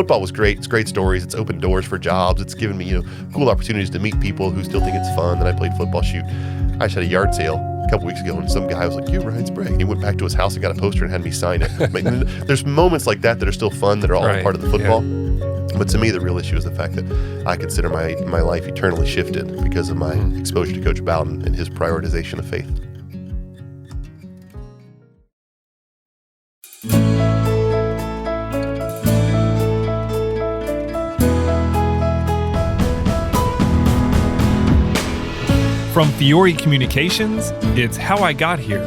football was great. It's great stories. It's opened doors for jobs. It's given me, cool opportunities to meet people who still think it's fun that I played football. Shoot, I just had a yard sale a couple weeks ago, and some guy was like, "You, Ryan Sprague." And he went back to his house and got a poster and had me sign it. I mean, there's moments like that are still fun, that are all part of the football. Yeah. But to me, the real issue is the fact that I consider my life eternally shifted because of my exposure to Coach Bowden and his prioritization of faith. From Fiore Communications, it's How I Got Here,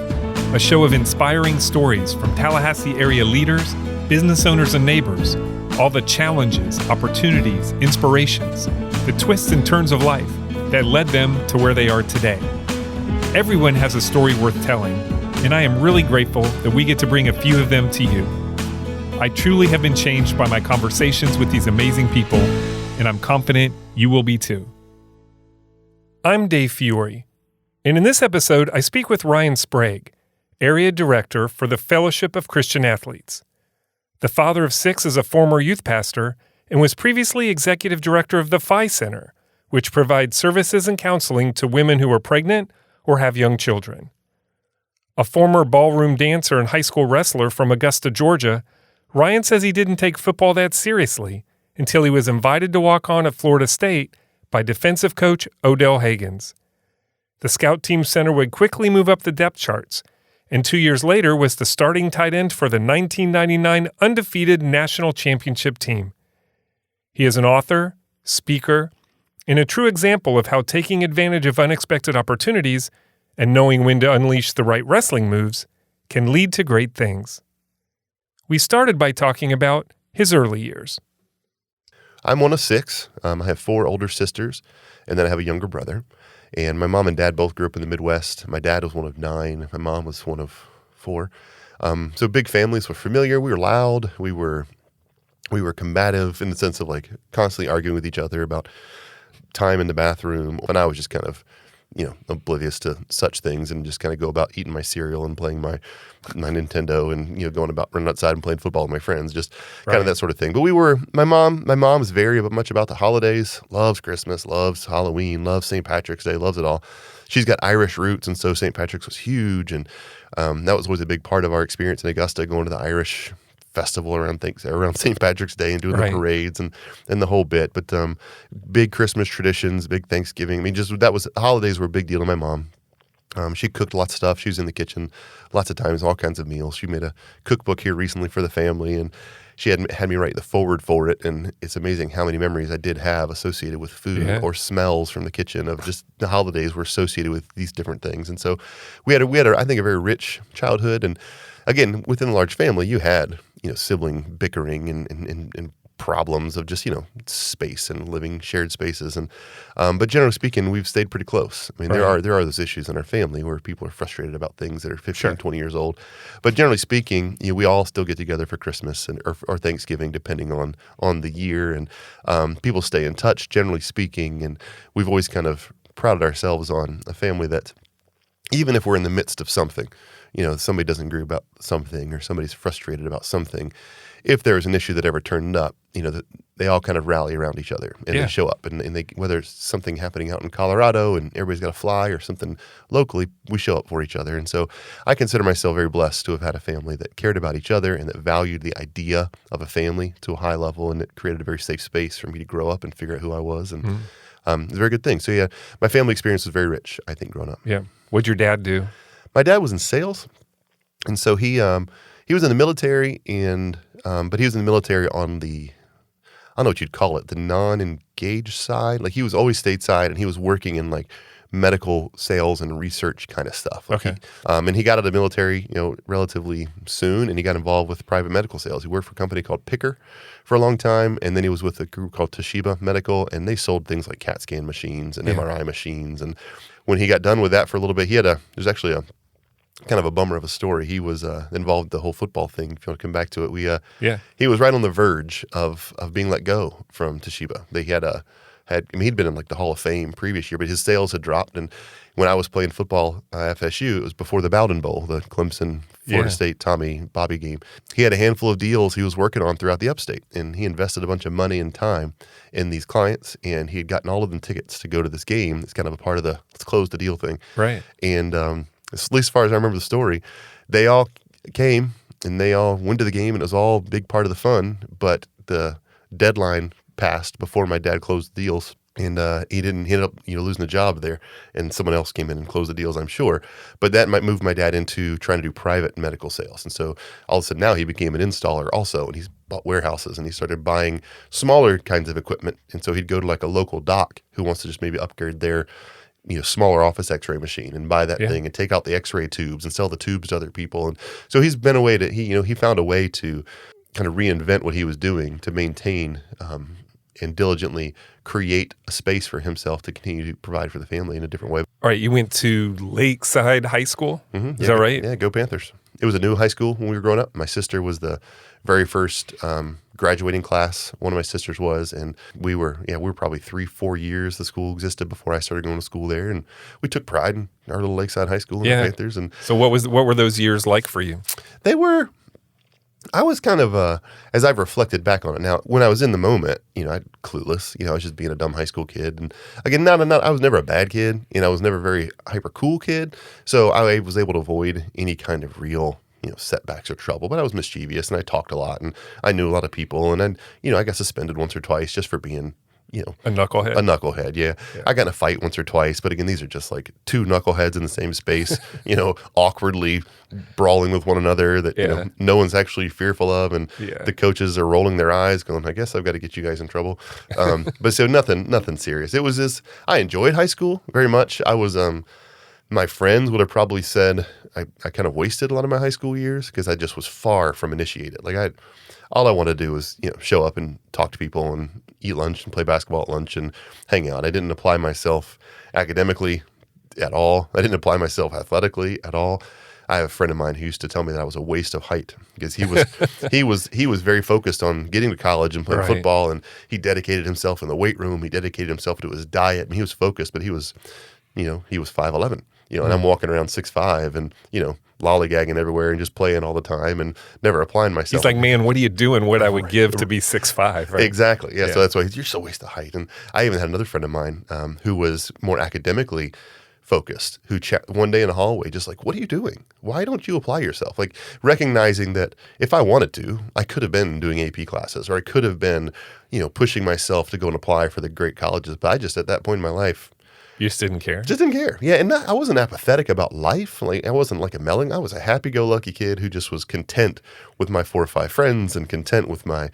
a show of inspiring stories from Tallahassee area leaders, business owners, and neighbors, all the challenges, opportunities, inspirations, the twists and turns of life that led them to where they are today. Everyone has a story worth telling, and I am really grateful that we get to bring a few of them to you. I truly have been changed by my conversations with these amazing people, and I'm confident you will be too. I'm Dave Fiore, and in this episode, I speak with Ryan Sprague, Area Director for the Fellowship of Christian Athletes. The father of 6 is a former youth pastor and was previously Executive Director of the PHI Center, which provides services and counseling to women who are pregnant or have young children. A former ballroom dancer and high school wrestler from Augusta, Georgia, Ryan says he didn't take football that seriously until he was invited to walk on at Florida State by defensive coach Odell Haggins. The scout team center would quickly move up the depth charts, and 2 years later was the starting tight end for the 1999 undefeated national championship team. He is an author, speaker, and a true example of how taking advantage of unexpected opportunities and knowing when to unleash the right wrestling moves can lead to great things. We started by talking about his early years. I'm one of 6. I have 4 older sisters, and then I have a younger brother. And my mom and dad both grew up in the Midwest. My dad was one of 9. My mom was one of 4. So big families. We're familiar. We were loud. We were combative in the sense of like constantly arguing with each other about time in the bathroom. And I was just kind of, oblivious to such things and just kind of go about eating my cereal and playing my Nintendo and, going about running outside and playing football with my friends, just kind of that sort of thing. But my mom is very much about the holidays, loves Christmas, loves Halloween, loves St. Patrick's Day, loves it all. She's got Irish roots, and so St. Patrick's was huge. And that was always a big part of our experience in Augusta, going to the Irish festival around St. Patrick's Day and doing the parades and the whole bit. But big Christmas traditions, big Thanksgiving. I mean, holidays were a big deal to my mom. She cooked lots of stuff. She was in the kitchen lots of times, all kinds of meals. She made a cookbook here recently for the family, and she had me write the foreword for it. And it's amazing how many memories I did have associated with food or smells from the kitchen of just the holidays were associated with these different things. And so we had I think, a very rich childhood. And again, within a large family, you had sibling bickering and problems of just, space and living shared spaces. And but generally speaking, we've stayed pretty close. I mean, there are those issues in our family where people are frustrated about things that are 15, 20 years old. But generally speaking, we all still get together for Christmas or Thanksgiving, depending on the year. And people stay in touch, generally speaking. And we've always kind of prided ourselves on a family that, even if we're in the midst of something, somebody doesn't agree about something or somebody's frustrated about something, if there's an issue that ever turned up, they all kind of rally around each other and they show up. And they, whether it's something happening out in Colorado and everybody's got to fly or something locally, we show up for each other. And so I consider myself very blessed to have had a family that cared about each other and that valued the idea of a family to a high level, and it created a very safe space for me to grow up and figure out who I was. And it's a very good thing. So my family experience was very rich, I think, growing up. Yeah. What'd your dad do? My dad was in sales, and so he was in the military, but he was in the military on the, I don't know what you'd call it, the non-engaged side. Like, he was always stateside, and he was working in like medical sales and research kind of stuff. Like and he got out of the military, relatively soon, and he got involved with private medical sales. He worked for a company called Picker for a long time, and then he was with a group called Toshiba Medical, and they sold things like CAT scan machines and MRI machines. And when he got done with that for a little bit, there's actually a kind of a bummer of a story. He was involved with the whole football thing. If you want to come back to it, he was right on the verge of being let go from Toshiba. They he'd been in like the Hall of Fame previous year, but his sales had dropped. And when I was playing football at FSU, it was before the Bowden Bowl, the Clemson Florida State Tommy Bobby game. He had a handful of deals he was working on throughout the upstate, and he invested a bunch of money and time in these clients, and he had gotten all of them tickets to go to this game. It's kind of a part of the let's close the deal thing. Right. And at least as far as I remember the story, they all came and they all went to the game, and it was all a big part of the fun, but the deadline passed before my dad closed the deals. And he ended up losing the job there, and someone else came in and closed the deals, I'm sure. But that might move my dad into trying to do private medical sales. And so all of a sudden now he became an installer also, and he's bought warehouses, and he started buying smaller kinds of equipment. And so he'd go to like a local doc who wants to just maybe upgrade their smaller office x-ray machine and buy that thing and take out the x-ray tubes and sell the tubes to other people. And so he's been a way to, he found a way to kind of reinvent what he was doing to maintain and diligently create a space for himself to continue to provide for the family in a different way. All right, you went to Lakeside High School? Mm-hmm. Is that right? Yeah, go Panthers. It was a new high school when we were growing up. My sister was the very first graduating class. One of my sisters was, and we were probably 3-4 years the school existed before I started going to school there, and we took pride in our little Lakeside High School in the Panthers. And so what were those years like for you? I was kind of, as I've reflected back on it now, when I was in the moment, I'm clueless. I was just being a dumb high school kid. And again, I was never a bad kid. I was never a very hyper cool kid. So I was able to avoid any kind of real, setbacks or trouble. But I was mischievous, and I talked a lot, and I knew a lot of people. And then, I got suspended once or twice just for being a knucklehead. A knucklehead, yeah. I got in a fight once or twice, but again, these are just like two knuckleheads in the same space, awkwardly brawling with one another that no one's actually fearful of, and the coaches are rolling their eyes, going, "I guess I've got to get you guys in trouble." But so nothing serious. It was just I enjoyed high school very much. I was my friends would have probably said I kind of wasted a lot of my high school years because I just was far from initiated. Like all I wanted to do was show up and talk to people and eat lunch and play basketball at lunch and hang out. I didn't apply myself academically at all. I didn't apply myself athletically at all. I have a friend of mine who used to tell me that I was a waste of height because he was very focused on getting to college and playing football, and he dedicated himself in the weight room. He dedicated himself to his diet, and he was focused, but he was 5'11", and I'm walking around 6'5", and lollygagging everywhere and just playing all the time and never applying myself. He's like, man, what are you doing? What I would give to be 6'5", right? Exactly. Yeah. So that's why you're so waste of height. And I even had another friend of mine who was more academically focused, who one day in the hallway, just like, "What are you doing? Why don't you apply yourself?" Like recognizing that if I wanted to, I could have been doing AP classes, or I could have been, pushing myself to go and apply for the great colleges. But I just, at that point in my life, you just didn't care? Just didn't care. Yeah, and I wasn't apathetic about life. Like I wasn't like a melon. I was a happy-go-lucky kid who just was content with my 4 or 5 friends and content with where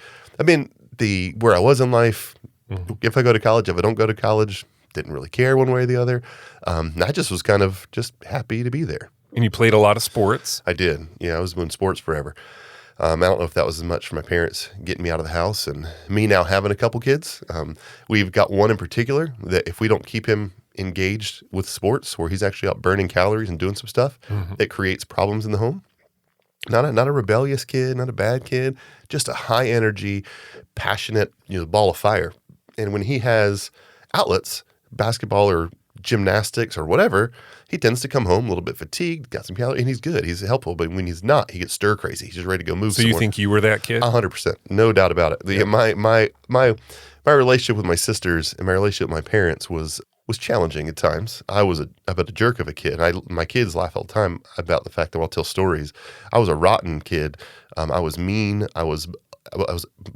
I was in life. Mm-hmm. If I go to college, if I don't go to college, didn't really care one way or the other. I just was kind of just happy to be there. And you played a lot of sports? I did. Yeah, I was doing sports forever. I don't know if that was as much for my parents getting me out of the house and me now having a couple kids. We've got one in particular that if we don't keep him engaged with sports, where he's actually out burning calories and doing some stuff, it creates problems in the home. Not a rebellious kid, not a bad kid, just a high energy, passionate, ball of fire. And when he has outlets, basketball or gymnastics or whatever, he tends to come home a little bit fatigued, got some calories, and he's good. He's helpful. But when he's not, he gets stir crazy. He's just ready to go move somewhere. So you think you were that kid? 100%. No doubt about it. Yeah. My relationship with my sisters and my relationship with my parents was challenging at times. I was about a jerk of a kid. My kids laugh all the time about the fact that I'll tell stories. I was a rotten kid. I was mean. I was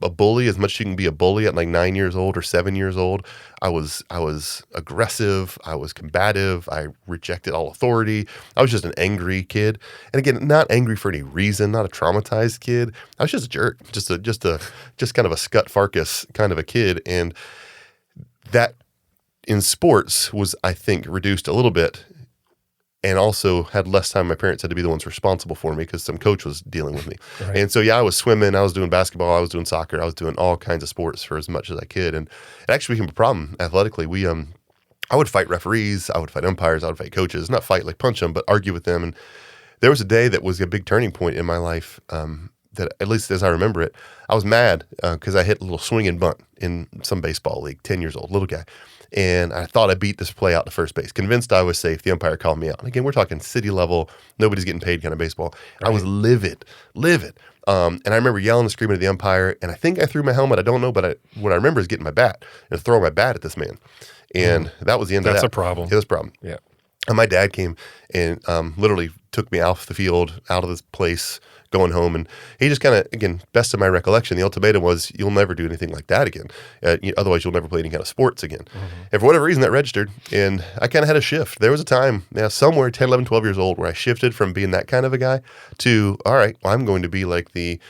a bully as much as you can be a bully at like 9 years old or 7 years old. I was aggressive. I was combative. I rejected all authority. I was just an angry kid. And again, not angry for any reason, not a traumatized kid. I was just a jerk, just kind of a scut farkus kind of a kid. And that in sports was, I think, reduced a little bit, and also had less time. My parents had to be the ones responsible for me because some coach was dealing with me. Right. And so, I was swimming, I was doing basketball, I was doing soccer, I was doing all kinds of sports for as much as I could. And it actually became a problem athletically. I would fight referees, I would fight umpires, I would fight coaches, not fight, like punch them, but argue with them. And there was a day that was a big turning point in my life, that at least as I remember it, I was mad because I hit a little swing and bunt in some baseball league, 10 years old, little guy. and I thought I beat this play out to first base. Convinced I was safe. The umpire called me out. And again, we're talking city level, nobody's getting paid kind of baseball. Right. I was livid. And I remember yelling and screaming at the umpire, and I think I threw my helmet. I don't know, but what I remember is getting my bat and throwing my bat at this man. And that was the end of that. That's a problem. It was a problem. Yeah. And my dad came and literally took me off the field, out of this place, going home. And he just kind of, again, best of my recollection, the ultimatum was, you'll never do anything like that again. Otherwise, you'll never play any kind of sports again. Mm-hmm. And for whatever reason, that registered. And I kind of had a shift. There was a time, somewhere 10, 11, 12 years old, where I shifted from being that kind of a guy to, all right, well, I'm going to be like the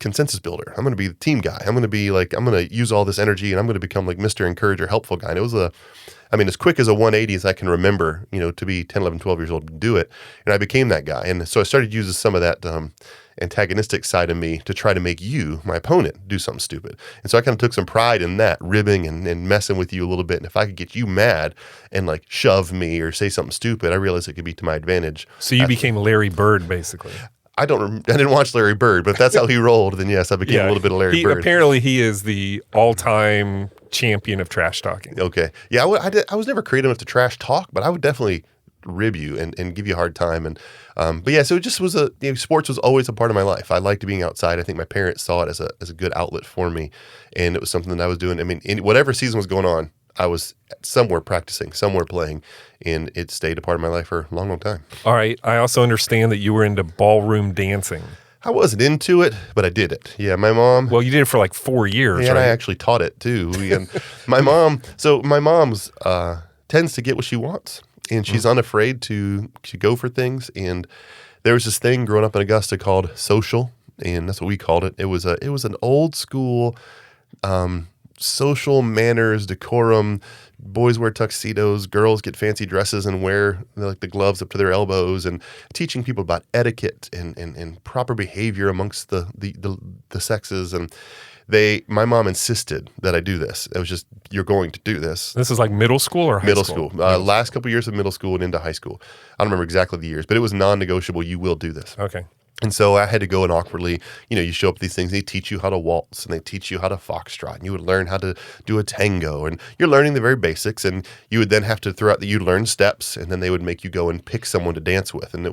consensus builder. I'm going to be the team guy. I'm going to use all this energy, and I'm going to become like Mr. Encourager, helpful guy. And it was as quick as a 180 as I can remember, to be 10, 11, 12 years old to do it. And I became that guy. And so I started using some of that antagonistic side of me to try to make you, my opponent, do something stupid. And so I kind of took some pride in that, ribbing and messing with you a little bit. And if I could get you mad and like shove me or say something stupid, I realized it could be to my advantage. So you became Larry Bird, basically. I didn't watch Larry Bird, but if that's how he rolled, then yes, I became a little bit of Larry Bird. Apparently he is the all-time champion of trash talking. Okay. Yeah, I was never creative enough to trash talk, but I would definitely rib you and give you a hard time. And but yeah, so it just was sports was always a part of my life. I liked being outside. I think my parents saw it as a good outlet for me, and it was something that I was doing. I mean, in whatever season was going on, I was somewhere practicing, somewhere playing, and it stayed a part of my life for a long, long time. All right. I also understand that you were into ballroom dancing. I wasn't into it, but I did it. Yeah, my mom. Well, you did it for like 4 years, right? And I actually taught it too. And my mom's tends to get what she wants, and she's unafraid to go for things. And there was this thing growing up in Augusta called social, and that's what we called it. It was an old school social manners, decorum. Boys wear tuxedos, girls get fancy dresses and wear like the gloves up to their elbows, and teaching people about etiquette and proper behavior amongst the sexes. And my mom insisted that I do this. It was just, you're going to do this. This is like middle school or high school? Middle school. Last couple of years of middle school and into high school. I don't remember exactly the years, but it was non-negotiable. You will do this. Okay. And so I had to go and awkwardly, you show up at these things, they teach you how to waltz and they teach you how to foxtrot, and you would learn how to do a tango, and you're learning the very basics, and you would then have to you'd learn steps, and then they would make you go and pick someone to dance with. And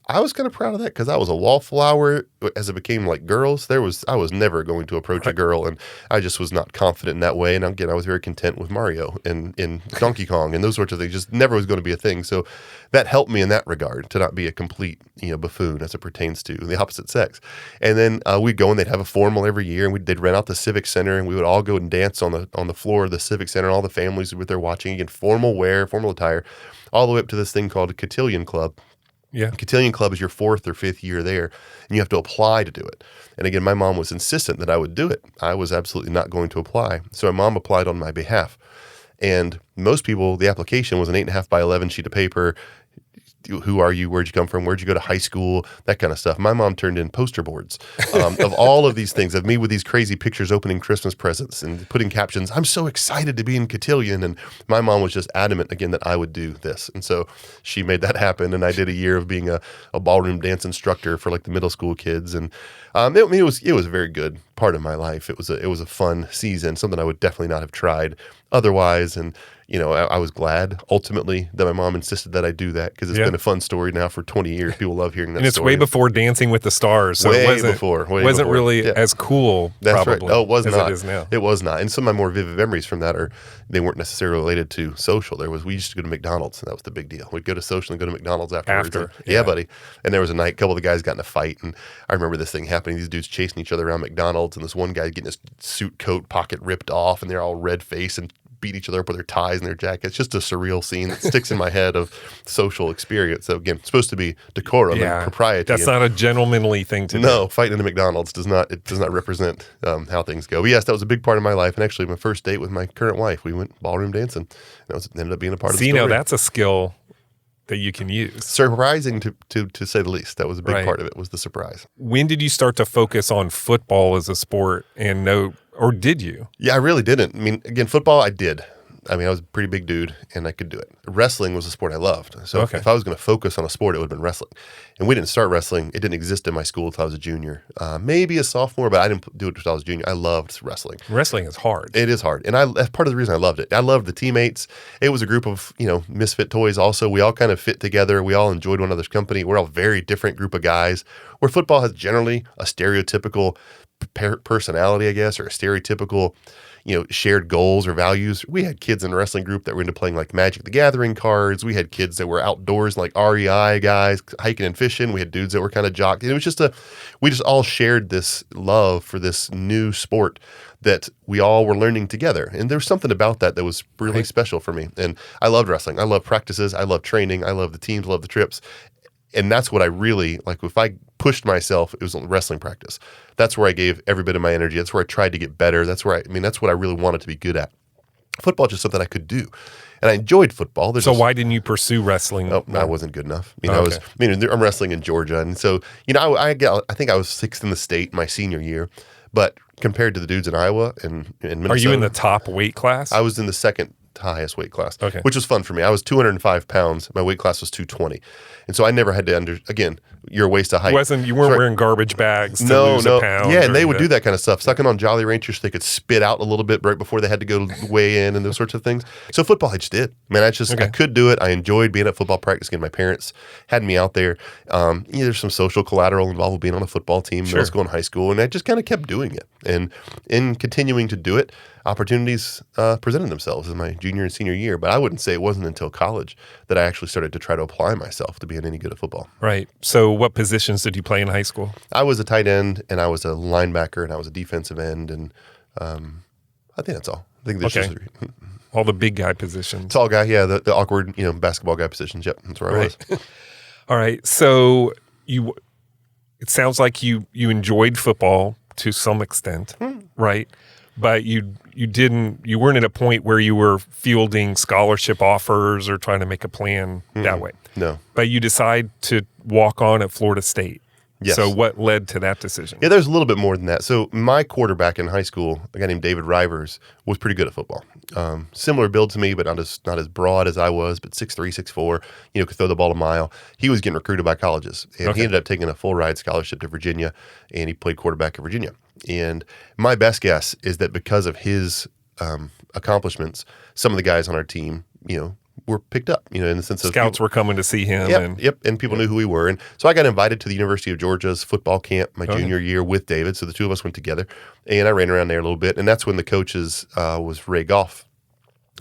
I was kind of proud of that, because I was a wallflower as it became like girls. I was never going to approach a girl, and I just was not confident in that way. And again, I was very content with Mario and Donkey Kong and those sorts of things. Just never was going to be a thing. So that helped me in that regard to not be a complete buffoon as it pertains to the opposite sex. And then we'd go and they'd have a formal every year, and they'd rent out the Civic Center, and we would all go and dance on the floor of the Civic Center, and all the families were there watching. Again, formal wear, formal attire, all the way up to this thing called a cotillion club. Yeah. Cotillion Club is your 4th or 5th year there, and you have to apply to do it. And again, my mom was insistent that I would do it. I was absolutely not going to apply. So my mom applied on my behalf. And most people, the application was an 8.5 by 11 sheet of paper. Who are you? Where'd you come from? Where'd you go to high school? That kind of stuff. My mom turned in poster boards of all of these things, of me with these crazy pictures opening Christmas presents and putting captions, "I'm so excited to be in Cotillion." And my mom was just adamant, again, that I would do this. And so she made that happen. And I did a year of being a ballroom dance instructor for like the middle school kids. And it was a very good part of my life. It was a fun season, something I would definitely not have tried otherwise. And I was glad ultimately that my mom insisted that I do that, because it's been a fun story now for 20 years. People love hearing that and it's story. way before Dancing with the Stars. So way it wasn't really as cool, That's probably, right. Oh, it was as not. it is now. It was not. And some of my more vivid memories from that they weren't necessarily related to social. We used to go to McDonald's, and that was the big deal. We'd go to social and go to McDonald's afterwards. Yeah, buddy. And there was a night, a couple of the guys got in a fight, and I remember this thing happening. These dudes chasing each other around McDonald's, and this one guy getting his suit coat pocket ripped off, and they're all red faced and beat each other up with their ties and their jackets. Just a surreal scene that sticks in my head of social experience. So again, it's supposed to be decorum and propriety. That's not a gentlemanly thing to do. No, fighting in a McDonald's does not represent how things go. But yes, that was a big part of my life. And actually, my first date with my current wife, we went ballroom dancing. That ended up being a part of the story. Now that's a skill that you can use. Surprising to say the least. That was a big part of it, was the surprise. When did you start to focus on football as a sport or did you? Yeah, I really didn't. I mean, again, football I did. I mean, I was a pretty big dude, and I could do it. Wrestling was a sport I loved. So Okay. if I was going to focus on a sport, it would have been wrestling. And we didn't start wrestling. It didn't exist in my school until I was a junior, maybe a sophomore, but I didn't do it until I was a junior. I loved wrestling. Wrestling is hard. It is hard. And that's part of the reason I loved it. I loved the teammates. It was a group of, misfit toys also. We all kind of fit together. We all enjoyed one another's company. We're all a very different group of guys, where football has generally a stereotypical personality, I guess, or a stereotypical, shared goals or values. We had kids in the wrestling group that were into playing like Magic the Gathering cards. We had kids that were outdoors, like REI guys, hiking and fishing. We had dudes that were kind of jocked. It was just we just all shared this love for this new sport that we all were learning together. And there was something about that was really special for me. And I loved wrestling. I loved practices. I loved training. I loved the teams, loved the trips. And that's what I really, if I pushed myself, it was on wrestling practice. That's where I gave every bit of my energy. That's where I tried to get better. That's what I really wanted to be good at. Football is just something I could do. And I enjoyed football. Why didn't you pursue wrestling? I wasn't good enough. I'm wrestling in Georgia. And so, I think I was 6th in the state my senior year. But compared to the dudes in Iowa and Minnesota. Are you in the top weight class? I was in the second highest weight class, okay, which was fun for me. I was 205 pounds. My weight class was 220. And so I never had to again, your waist to height. You weren't wearing garbage bags to lose a pound. Yeah, and they would do that kind of stuff, sucking on Jolly Ranchers so they could spit out a little bit right before they had to go weigh in and those sorts of things. So football, I just did. Man, I could do it. I enjoyed being at football practice. Again, my parents had me out there. There's some social collateral involved with being on a football team, middle school and high school, and I just kind of kept doing it. And in continuing to do it, opportunities presented themselves in my junior and senior year. But I wouldn't say it wasn't until college that I actually started to try to apply myself to being any good at football. Right. So what positions did you play in high school? I was a tight end, and I was a linebacker, and I was a defensive end, and I think that's all. I think there's just all the big guy positions. Tall guy, yeah, the awkward, basketball guy positions. Yep, that's where I was. All right. So it sounds like you enjoyed football to some extent, right? But you weren't at a point where you were fielding scholarship offers or trying to make a plan that way. No. But you decide to walk on at Florida State. Yes. So what led to that decision? Yeah, there's a little bit more than that. So my quarterback in high school, a guy named David Rivers, was pretty good at football. Similar build to me, but not as broad as I was, but 6'3", 6'4", could throw the ball a mile. He was getting recruited by colleges, and he ended up taking a full ride scholarship to Virginia, and he played quarterback at Virginia. And my best guess is that because of his accomplishments, some of the guys on our team, were picked up, in the sense of scouts were coming to see him. And people knew who we were. And so I got invited to the University of Georgia's football camp my junior year with David. So the two of us went together, and I ran around there a little bit. And that's when the coaches was Ray Goff.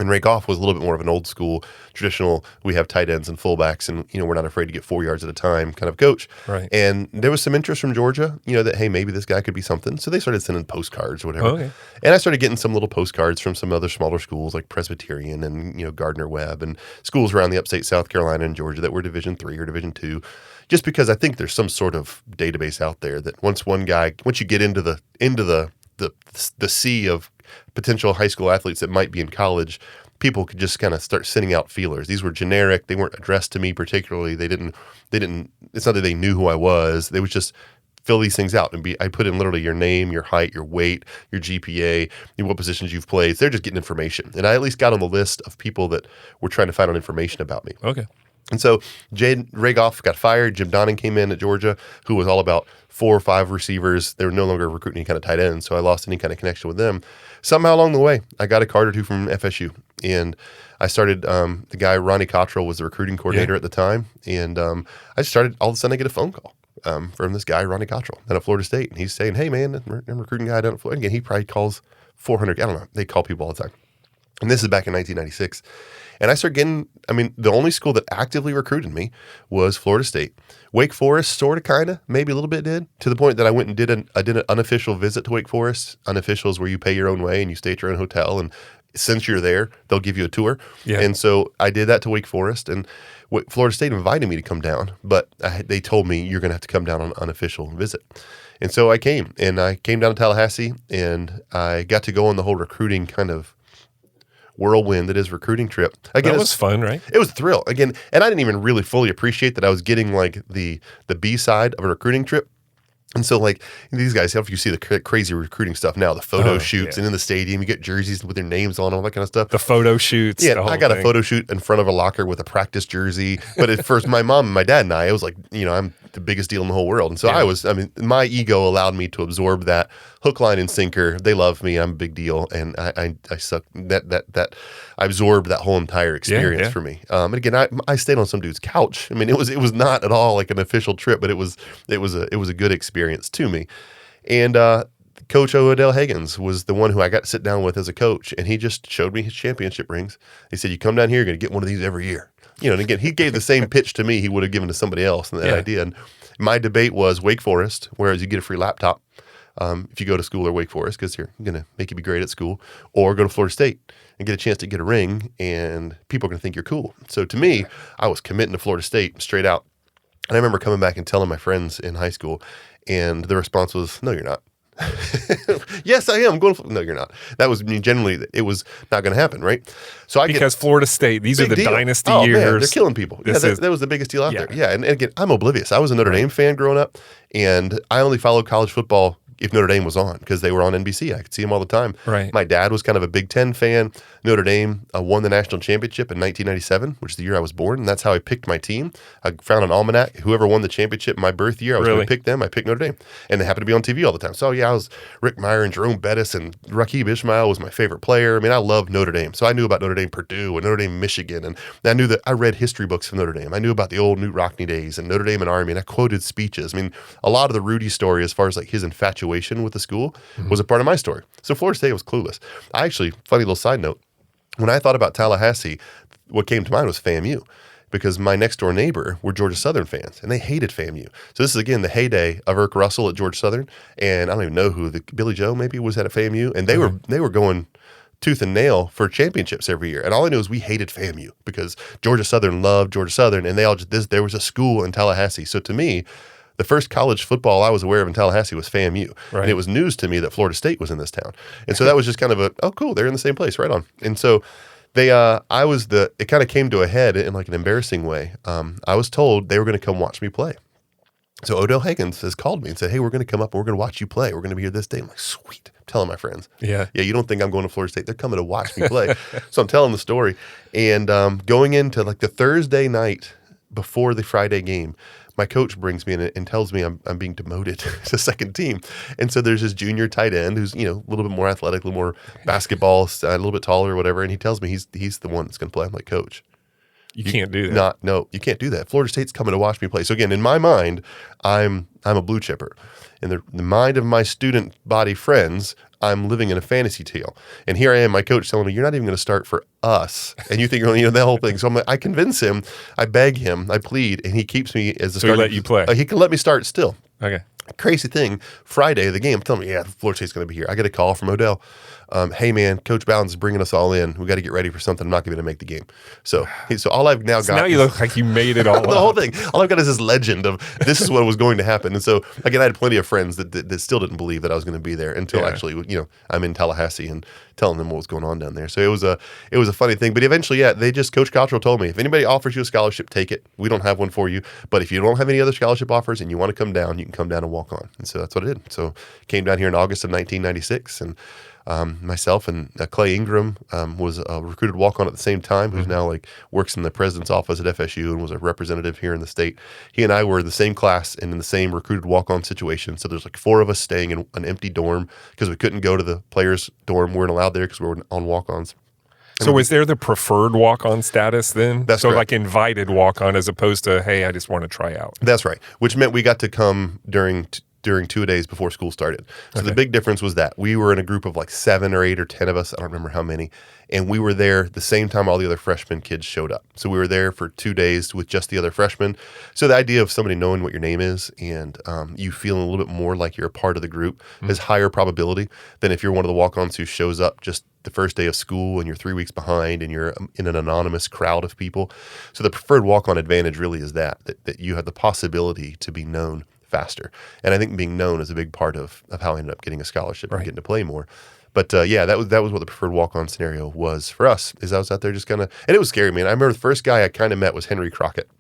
And Ray Goff was a little bit more of an old school, traditional, we have tight ends and fullbacks, and, we're not afraid to get 4 yards at a time kind of coach. Right. And there was some interest from Georgia, that, hey, maybe this guy could be something. So they started sending postcards or whatever. Okay. And I started getting some little postcards from some other smaller schools like Presbyterian and, Gardner-Webb and schools around the upstate South Carolina and Georgia that were Division III or Division II. Just because I think there's some sort of database out there that once you get into the sea of potential high school athletes that might be in college, people could just kind of start sending out feelers. These were generic. They weren't addressed to me particularly. They didn't, it's not that they knew who I was. They would just fill these things out and I put in literally your name, your height, your weight, your GPA, what positions you've played. So they're just getting information. And I at least got on the list of people that were trying to find out information about me. Okay. And so Ray Goff got fired. Jim Donnan came in at Georgia, who was all about 4 or 5 receivers. They were no longer recruiting any kind of tight ends, so I lost any kind of connection with them. Somehow along the way, I got a card or two from FSU, and I started. The guy Ronnie Cottrell was the recruiting coordinator at the time, and I started. All of a sudden, I get a phone call from this guy Ronnie Cottrell down at Florida State, and he's saying, "Hey, man, I'm a recruiting guy down at Florida." Again, he probably calls 400. I don't know. They call people all the time, and this is back in 1996. And I started getting, the only school that actively recruited me was Florida State. Wake Forest sort of, kind of, maybe a little bit did, to the point that I went and did an unofficial visit to Wake Forest. Unofficial is where you pay your own way and you stay at your own hotel. And since you're there, they'll give you a tour. Yeah. And so I did that to Wake Forest. And Florida State invited me to come down, but they told me you're going to have to come down on an unofficial visit. And so I came. And I came down to Tallahassee, and I got to go on the whole recruiting kind of whirlwind that is recruiting trip. Again, that was fun, right? It was a thrill. Again, and I didn't even really fully appreciate that I was getting like the B side of a recruiting trip And so, like, these guys, if you see the crazy recruiting stuff now, the photo shoots, yeah. and in the stadium, you get jerseys with their names on, all that kind of stuff. The photo shoots. Yeah, I got a photo shoot in front of a locker with a practice jersey. But at first, my mom and my dad and I, it was like, I'm the biggest deal in the whole world. And so my ego allowed me to absorb that hook, line, and sinker. They love me. I'm a big deal. And I suck. That I absorbed that whole entire experience for me. And again, I stayed on some dude's couch. I mean, it was not at all like an official trip, but it was a good experience to me. And Coach Odell Haggins was the one who I got to sit down with as a coach, and he just showed me his championship rings. He said, "You come down here, you're going to get one of these every year." And again, he gave the same pitch to me he would have given to somebody else, and that idea. And my debate was Wake Forest, whereas you get a free laptop if you go to school or Wake Forest, because you're going to make you be great at school, or go to Florida State and get a chance to get a ring, and people are going to think you're cool. So to me, I was committing to Florida State straight out. And I remember coming back and telling my friends in high school, and the response was, "No, you're not." "Yes, I am going. No, you're not." That was generally, it was not going to happen, right? So because Florida State, these are the dynasty years. Man, they're killing people. That was the biggest deal out there. Yeah, and again, I'm oblivious. I was a Notre Dame fan growing up, and I only followed college football if Notre Dame was on, because they were on NBC. I could see them all the time. Right. My dad was kind of a Big Ten fan. Notre Dame won the national championship in 1997, which is the year I was born, and that's how I picked my team. I found an almanac. Whoever won the championship in my birth year, I was going to pick them. I picked Notre Dame, and they happened to be on TV all the time. So I was Rick Meyer and Jerome Bettis, and Rakib Ismail was my favorite player. I mean, I loved Notre Dame, so I knew about Notre Dame Purdue and Notre Dame Michigan, and I knew that I read history books from Notre Dame. I knew about the old Newt Rockne days and Notre Dame and Army, and I quoted speeches. I mean, a lot of the Rudy story, as far as like his infatuation with the school, was a part of my story. So Florida State was clueless. I actually, funny little side note, when I thought about Tallahassee, what came to mind was FAMU, because my next door neighbor were Georgia Southern fans, and they hated FAMU. So this is, again, the heyday of Irk Russell at Georgia Southern, and I don't even know who, Billy Joe maybe was at a FAMU, and they were going tooth and nail for championships every year. And all I knew is we hated FAMU because Georgia Southern loved Georgia Southern, and there was a school in Tallahassee. So to me, the first college football I was aware of in Tallahassee was FAMU. Right. And it was news to me that Florida State was in this town. And so that was just kind of oh, cool, they're in the same place, right on. And so it kind of came to a head in like an embarrassing way. I was told they were going to come watch me play. So Odell Haggins has called me and said, "Hey, we're going to come up and we're going to watch you play. We're going to be here this day." I'm like, "Sweet." I'm telling my friends. Yeah, you don't think I'm going to Florida State. They're coming to watch me play. So I'm telling the story. And going into like the Thursday night before the Friday game, my coach brings me in and tells me I'm being demoted to second team. And so there's this junior tight end who's, a little bit more athletic, a little more basketball, a little bit taller or whatever. And he tells me he's the one that's going to play. I'm like, "Coach, you can't do that." No, you can't do that. Florida State's coming to watch me play. So again, in my mind, I'm a blue chipper. In the mind of my student body friends, I'm living in a fantasy tale. And here I am, my coach telling me, "You're not even going to start for us." And you think you're going to, that whole thing. So I convince him, I beg him, I plead, and he keeps me as a starter. So he let you play? He can let me start still. Okay. Crazy thing, Friday of the game, telling me, "Yeah, Florida State's going to be here." I get a call from Odell. "Hey, man, Coach Bowden's bringing us all in. We got to get ready for something. I'm not going to make the game." So all I've now got. Now you look like you made it all the whole thing. All I've got is this legend of this is what was going to happen. And so, again, I had plenty of friends that still didn't believe that I was going to be there until actually, I'm in Tallahassee and telling them what was going on down there. So it was a funny thing. But eventually, Coach Cottrell told me, "If anybody offers you a scholarship, take it. We don't have one for you. But if you don't have any other scholarship offers and you want to come down, you can come down and walk on." And so that's what I did. So came down here in August of 1996, and myself and Clay Ingram was a recruited walk-on at the same time, who's now works in the president's office at FSU and was a representative here in the state. He and I were in the same class and in the same recruited walk-on situation. So there's 4 of us staying in an empty dorm because we couldn't go to the players' dorm. We weren't allowed there because we were on walk-ons. So was there the preferred walk-on status then? That's correct. Invited walk-on as opposed to, "Hey, I just want to try out." That's right, which meant we got to come during 2 days before school started. So the big difference was that we were in a group of 7 or 8 or 10 of us. I don't remember how many. And we were there the same time all the other freshman kids showed up. So we were there for 2 days with just the other freshmen. So the idea of somebody knowing what your name is and you feeling a little bit more like you're a part of the group has higher probability than if you're one of the walk-ons who shows up just the first day of school and you're 3 weeks behind and you're in an anonymous crowd of people. So the preferred walk-on advantage really is that you have the possibility to be known faster. And I think being known is a big part of how I ended up getting a scholarship and getting to play more. But that was what the preferred walk-on scenario was for us, is I was out there just kind of, and it was scary, man. I remember the first guy I kind of met was Henry Crockett.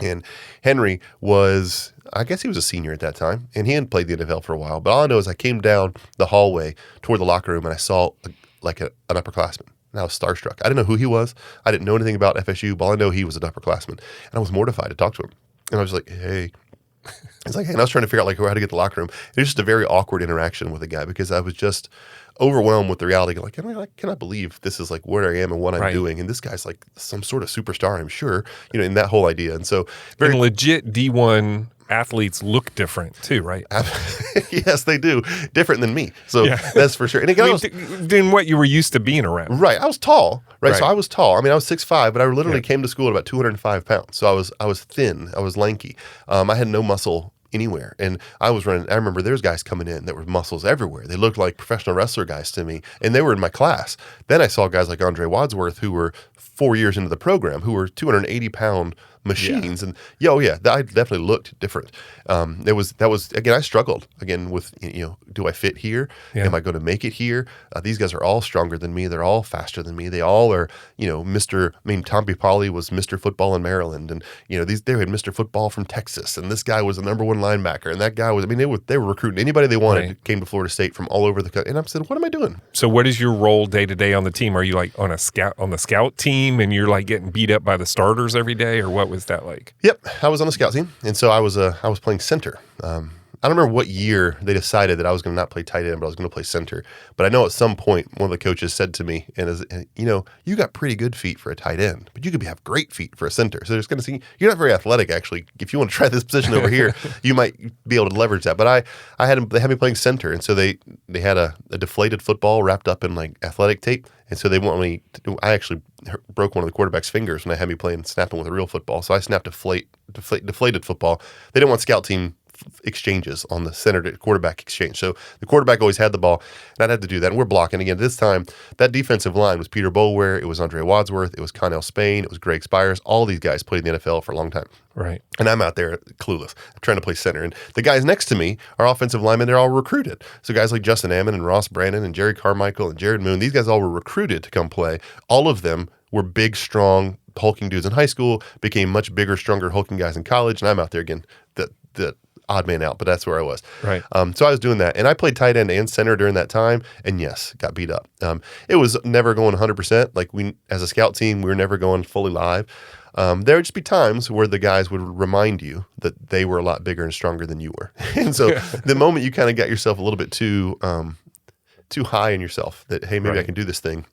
And Henry was, I guess he was a senior at that time, and he hadn't played the NFL for a while. But all I know is I came down the hallway toward the locker room, and I saw an upperclassman. And I was starstruck. I didn't know who he was. I didn't know anything about FSU, but all I know he was an upperclassman. And I was mortified to talk to him. And I was like, hey. It's like, hey, and I was trying to figure out how to get to the locker room. It was just a very awkward interaction with a guy because I was just overwhelmed with the reality. Like, can I believe this is like where I am and what I'm doing? And this guy's like some sort of superstar, I'm sure, in that whole idea. And so and legit D1 athletes look different too, right? Yes, they do. Different than me. So that's for sure. And again, than what you were used to being around. Right. I was tall. Right. So I was tall. I mean, I was 6'5", but I literally came to school at about 205 pounds. So I was thin. I was lanky. I had no muscle anywhere. And I was running. I remember there's guys coming in that were muscles everywhere. They looked like professional wrestler guys to me, and they were in my class. Then I saw guys like Andre Wadsworth who were 4 years into the program who were 280-pound machines. And I definitely looked different. That was again, I struggled again with, do I fit here? Am I going to make it here? These guys are all stronger than me. They're all faster than me. They all are, Tom Papali was Mr. Football in Maryland, and they had Mr. Football from Texas, and this guy was the number one linebacker, and that guy was, they were recruiting anybody they wanted. Came to Florida State from all over the country, and I'm saying, what am I doing? So what is your role day to day on the team? Are you like on the scout team, and you're like getting beat up by the starters every day, or what was that like? Yep, I was on the scout team, and so I was playing center. I don't remember what year they decided that I was going to not play tight end, but I was going to play center. But I know at some point one of the coaches said to me, you got pretty good feet for a tight end, but you could have great feet for a center. So they're just going to see you're not very athletic, actually. If you want to try this position over here, you might be able to leverage that. But they had me playing center, and so they had a deflated football wrapped up in like athletic tape. And so they want me to, I actually broke one of the quarterback's fingers when they had me snapping with a real football. So I snapped deflated football. They didn't want scout team exchanges on the center to quarterback exchange. So the quarterback always had the ball, and I'd have to do that. And we're blocking. Again, this time, that defensive line was Peter Boulware, it was Andre Wadsworth, it was Connell Spain, it was Greg Spires. All these guys played in the NFL for a long time. Right. And I'm out there clueless, trying to play center. And the guys next to me are offensive linemen. They're all recruited. So guys like Justin Ammon and Ross Brandon and Jerry Carmichael and Jared Moon, these guys all were recruited to come play. All of them were big, strong, hulking dudes in high school, became much bigger, stronger, hulking guys in college. And I'm out there again, the odd man out, but that's where I was. Right. So I was doing that. And I played tight end and center during that time. And yes, got beat up. It was never going 100%. Like as a scout team, we were never going fully live. There would just be times where the guys would remind you that they were a lot bigger and stronger than you were. And so the moment you kind of got yourself a little bit too high in yourself that, hey, maybe I can do this thing,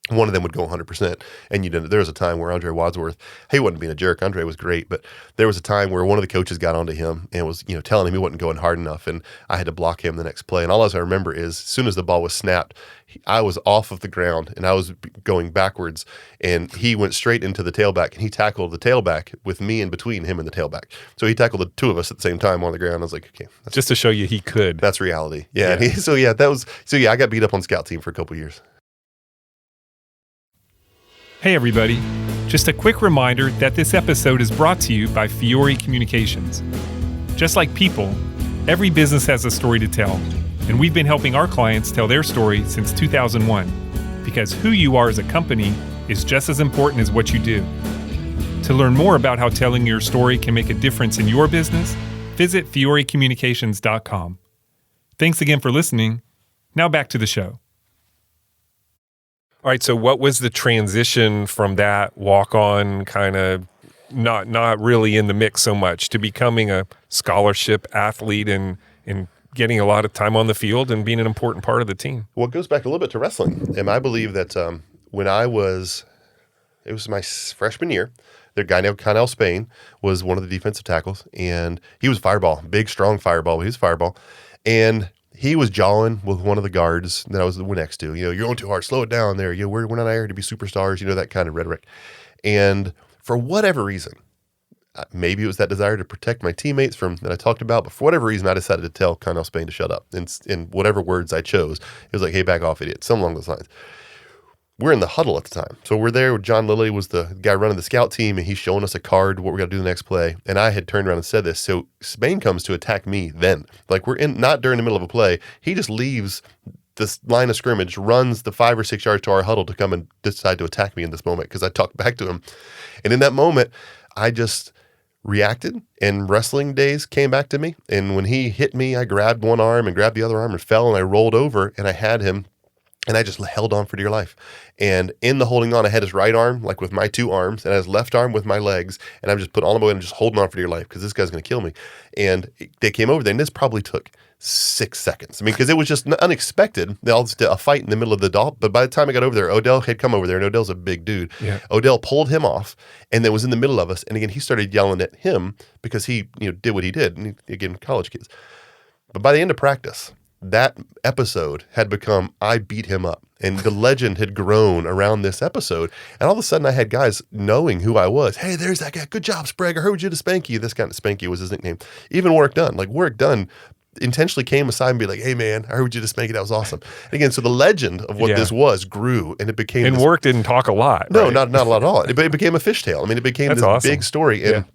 one of them would go 100%. And there was a time where Andre Wadsworth, he wasn't being a jerk. Andre was great, but there was a time where one of the coaches got onto him and was, telling him he wasn't going hard enough, and I had to block him the next play. And all I remember is, as soon as the ball was snapped, I was off of the ground and I was going backwards, and he went straight into the tailback, and he tackled the tailback with me in between him and the tailback. So he tackled the two of us at the same time on the ground. I was like, okay, just to show you he could. That's reality. Yeah. I got beat up on scout team for a couple years. Hey everybody, just a quick reminder that this episode is brought to you by Fiore Communications. Just like people, every business has a story to tell, and we've been helping our clients tell their story since 2001, because who you are as a company is just as important as what you do. To learn more about how telling your story can make a difference in your business, visit fiorecommunications.com. Thanks again for listening. Now back to the show. All right, so what was the transition from that walk-on kind of not really in the mix so much to becoming a scholarship athlete and getting a lot of time on the field and being an important part of the team? Well, it goes back a little bit to wrestling. And I believe that when it was my freshman year, the guy named Connell Spain was one of the defensive tackles, and he was fireball, big, strong fireball, but he was fireball. And he was jawing with one of the guards that I was next to. You're going too hard. Slow it down there. We're not here to be superstars. That kind of rhetoric. And for whatever reason, maybe it was that desire to protect my teammates that I talked about, but for whatever reason, I decided to tell Connell Spain to shut up. In whatever words I chose, it was like, hey, back off, idiot. Something along those lines. We're in the huddle at the time. So we're there. John Lilly was the guy running the scout team, and he's showing us a card, what we got to do the next play. And I had turned around and said this. So Spain comes to attack me then. Like, we're not during the middle of a play. He just leaves this line of scrimmage, runs the 5 or 6 yards to our huddle to come and decide to attack me in this moment, because I talked back to him. And in that moment, I just reacted, and wrestling days came back to me. And when he hit me, I grabbed one arm and grabbed the other arm and fell, and I rolled over, and I had him, and I just held on for dear life. And in the holding on, I had his right arm, like with my two arms, and his left arm with my legs, and I'm just put all the way and just holding on for dear life because this guy's going to kill me. And they came over there, and this probably took 6 seconds. I mean, because it was just unexpected. They all just did a fight in the middle of the doll. But by the time I got over there, Odell had come over there, and Odell's a big dude. Yeah. Odell pulled him off, and then was in the middle of us. And again, he started yelling at him because he, did what he did. And again, college kids. But by the end of practice, that episode had become, I beat him up. And the legend had grown around this episode. And all of a sudden I had guys knowing who I was. Hey, there's that guy. Good job, Sprague. I heard you to Spanky. This kind of Spanky was his nickname. Even Work Done. Like Work Done intentionally came aside and be like, hey man, I heard you to Spanky. That was awesome. And again, so the legend of what this was grew, and it became And Work didn't talk a lot. No, right? not a lot at all. It became a fishtail. I mean, it became That's this awesome. big story. And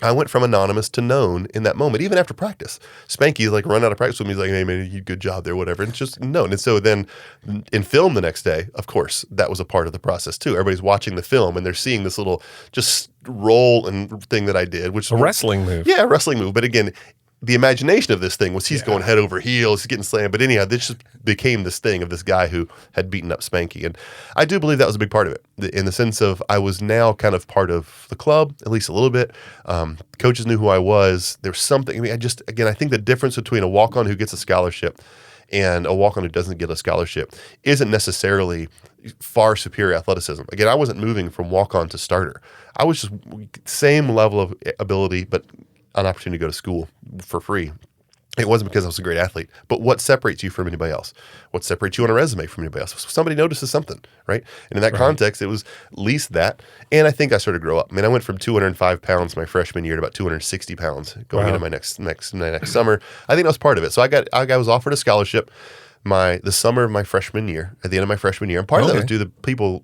I went from anonymous to known in that moment, even after practice. Spanky like run out of practice with me. He's like, hey man, you good job there, whatever. And it's just known. And so then in film the next day, of course, that was a part of the process too. Everybody's watching the film and they're seeing this little just roll and thing that I did, which A wrestling move. Yeah, a wrestling move. But again, the imagination of this thing was he's going head over heels, he's getting slammed. But anyhow, this just became this thing of this guy who had beaten up Spanky. And I do believe that was a big part of it, in the sense of I was now kind of part of the club, at least a little bit. Coaches knew who I was. There was something, I think the difference between a walk-on who gets a scholarship and a walk-on who doesn't get a scholarship isn't necessarily far superior athleticism. Again, I wasn't moving from walk-on to starter. I was just same level of ability, but an opportunity to go to school for free. It wasn't because I was a great athlete, but what separates you from anybody else? What separates you on a resume from anybody else? Somebody notices something, right? And in that context, it was at least that. And I think I started to grow up. I mean, I went from 205 pounds my freshman year to about 260 pounds going into my next summer. I think that was part of it. So I was offered a scholarship the summer of my freshman year, at the end of my freshman year. And part of that was due to people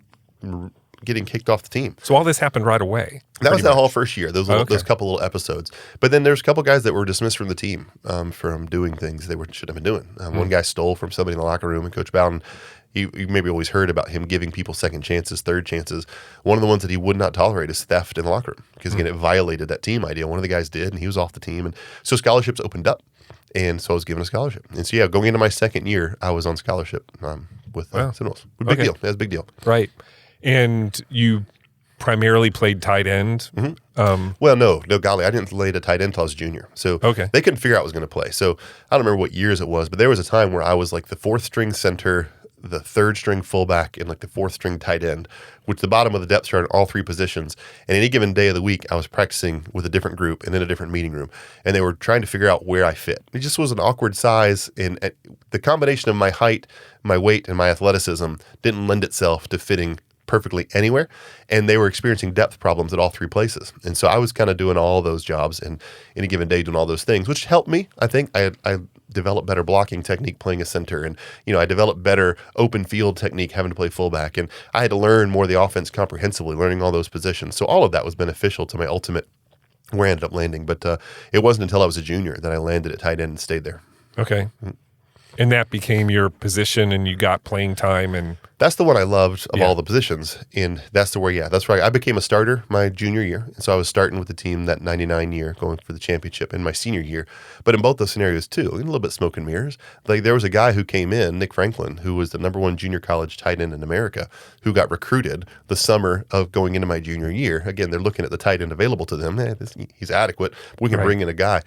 getting kicked off the team. So all this happened right away. That was that whole first year, those couple little episodes. But then there's a couple guys that were dismissed from the team from doing things they should have been doing. One guy stole from somebody in the locker room, and Coach Bowden, you maybe always heard about him giving people second chances, third chances. One of the ones that he would not tolerate is theft in the locker room, because again, it violated that team idea. One of the guys did, and he was off the team. And so scholarships opened up. And so I was given a scholarship. And so, going into my second year, I was on scholarship with Seminoles. Big deal. That was a big deal. Right. And you primarily played tight end? Well, no, golly, I didn't lay to tight end until I was junior. So they couldn't figure out I was going to play. So I don't remember what years it was, but there was a time where I was like the fourth string center, the third string fullback, and like the fourth string tight end, which the bottom of the depth chart in all three positions. And any given day of the week, I was practicing with a different group and in a different meeting room. And they were trying to figure out where I fit. It just was an awkward size. And the combination of my height, my weight, and my athleticism didn't lend itself to fitting perfectly anywhere, and they were experiencing depth problems at all three places. And so I was kind of doing all those jobs and any given day doing all those things, which helped me. I think I developed better blocking technique playing a center, and I developed better open field technique having to play fullback, and I had to learn more of the offense comprehensively, learning all those positions. So all of that was beneficial to my ultimate where I ended up landing. But it wasn't until I was a junior that I landed at tight end and stayed there. Okay. And that became your position, and you got playing time. And that's the one I loved of all the positions. And that's that's right. I became a starter my junior year. And so I was starting with the team that 99 year, going for the championship in my senior year. But in both those scenarios too, a little bit smoke and mirrors. Like there was a guy who came in, Nick Franklin, who was the #1 junior college tight end in America, who got recruited the summer of going into my junior year. Again, they're looking at the tight end available to them. He's adequate. We can bring in a guy.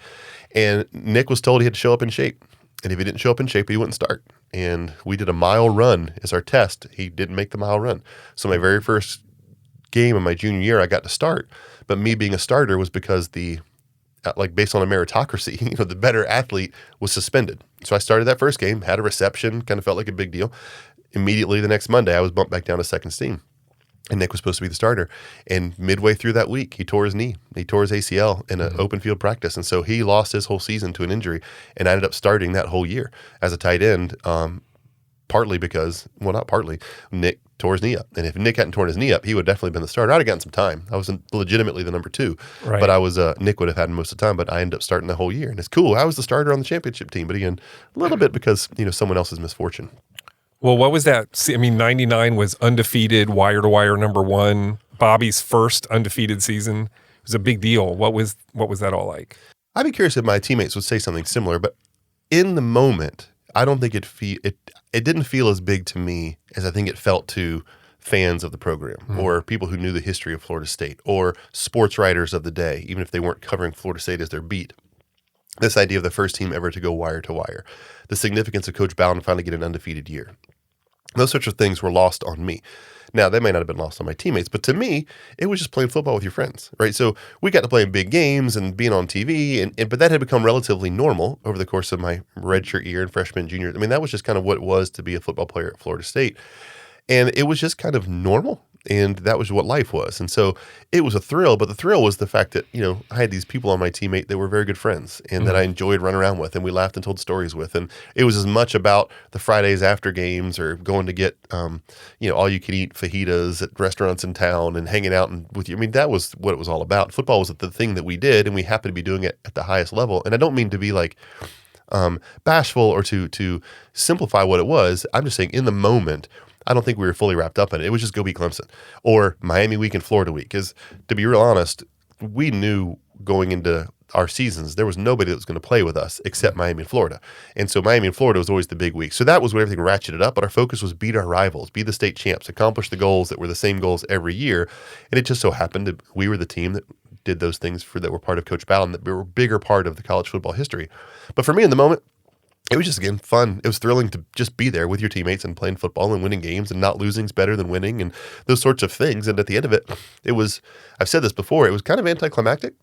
And Nick was told he had to show up in shape. And if he didn't show up in shape, he wouldn't start. And we did a mile run as our test. He didn't make the mile run. So my very first game of my junior year, I got to start. But me being a starter was because based on a meritocracy, the better athlete was suspended. So I started that first game, had a reception, kind of felt like a big deal. Immediately the next Monday, I was bumped back down to second team. And Nick was supposed to be the starter. And midway through that week, he tore his knee. He tore his ACL in an open field practice. And so he lost his whole season to an injury. And I ended up starting that whole year as a tight end, partly because, not partly, Nick tore his knee up. And if Nick hadn't torn his knee up, he would have definitely been the starter. I'd have gotten some time. I was legitimately the #2. Right. But Nick would have had most of the time, but I ended up starting the whole year. And it's cool. I was the starter on the championship team. But again, a little bit because, someone else's misfortune. Well, what was that? 99 was undefeated, wire-to-wire #1. Bobby's first undefeated season. was a big deal. What was that all like? I'd be curious if my teammates would say something similar, but in the moment, I don't think it didn't feel as big to me as I think it felt to fans of the program or people who knew the history of Florida State or sports writers of the day, even if they weren't covering Florida State as their beat. This idea of the first team ever to go wire to wire, the significance of Coach Bowden finally getting an undefeated year. Those sorts of things were lost on me. Now, they may not have been lost on my teammates, but to me, it was just playing football with your friends, right? So we got to play in big games and being on TV, but that had become relatively normal over the course of my redshirt year and freshman, junior. I mean, that was just kind of what it was to be a football player at Florida State. And it was just kind of normal, and that was what life was. And so it was a thrill, but the thrill was the fact that, I had these people on my teammate that were very good friends and that I enjoyed running around with, and we laughed and told stories with. And it was as much about the Fridays after games or going to get, all-you-can-eat fajitas at restaurants in town and hanging out with you. I mean, that was what it was all about. Football was the thing that we did, and we happened to be doing it at the highest level. And I don't mean to be like bashful or to simplify what it was. I'm just saying in the moment, I don't think we were fully wrapped up in it. It was just go beat Clemson or Miami week and Florida week. Because to be real honest, we knew going into our seasons, there was nobody that was going to play with us except Miami and Florida. And so Miami and Florida was always the big week. So that was where everything ratcheted up, but our focus was beat our rivals, be the state champs, accomplish the goals that were the same goals every year. And it just so happened that we were the team that did those things that were part of Coach Bowden, that were a bigger part of the college football history. But for me in the moment, it was just, again, fun. It was thrilling to just be there with your teammates and playing football and winning games, and not losing's better than winning and those sorts of things. And at the end of it, I've said this before, it was kind of anticlimactic.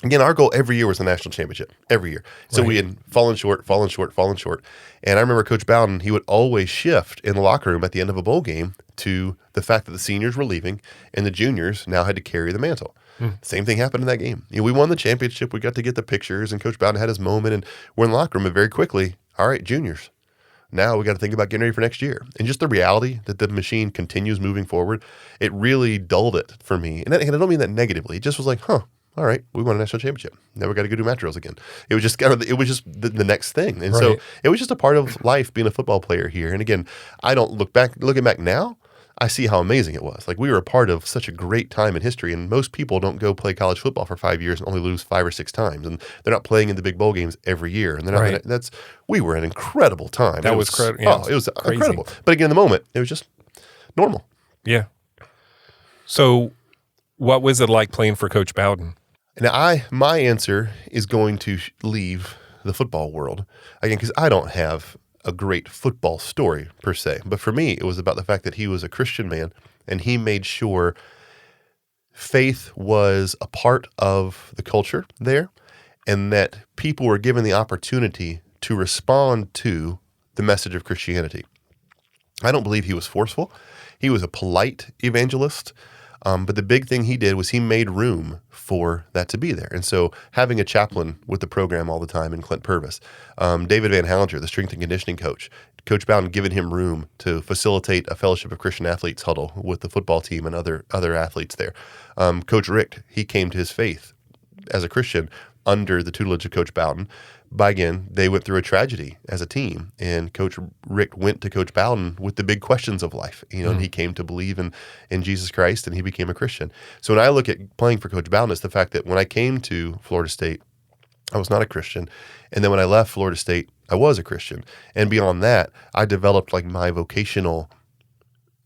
Again, our goal every year was the national championship, every year. So we had fallen short. And I remember Coach Bowden, he would always shift in the locker room at the end of a bowl game to the fact that the seniors were leaving and the juniors now had to carry the mantle. Same thing happened in that game. We won the championship. We got to get the pictures, and Coach Bowden had his moment, and we're in the locker room, and very quickly, all right, juniors, now we got to think about getting ready for next year. And just the reality that the machine continues moving forward, it really dulled it for me. And I don't mean that negatively. It just was like, all right, we won a national championship. Now we got to go do mat drills again. It was just the next thing. And so it was just a part of life being a football player here. And again, looking back now, I see how amazing it was. Like, we were a part of such a great time in history, and most people don't go play college football for 5 years and only lose 5 or 6 times, and they're not playing in the big bowl games every year. And they're not. We were an incredible time. It was incredible. But again, in the moment, it was just normal. Yeah. So, what was it like playing for Coach Bowden? Now, my answer is going to leave the football world again, because I don't have a great football story per se. But for me, it was about the fact that he was a Christian man, and he made sure faith was a part of the culture there, and that people were given the opportunity to respond to the message of Christianity. I don't believe he was forceful. He was a polite evangelist. But the big thing he did was he made room for that to be there. And so having a chaplain with the program all the time in Clint Purvis, David Van Hallinger, the strength and conditioning coach, Coach Bowden giving him room to facilitate a Fellowship of Christian Athletes huddle with the football team and other athletes there. Coach Richt, he came to his faith as a Christian under the tutelage of Coach Bowden. Again, they went through a tragedy as a team, and Coach Rick went to Coach Bowden with the big questions of life, and he came to believe in Jesus Christ, and he became a Christian. So when I look at playing for Coach Bowden, it's the fact that when I came to Florida State, I was not a Christian, and then when I left Florida State, I was a Christian. And beyond that, I developed like my vocational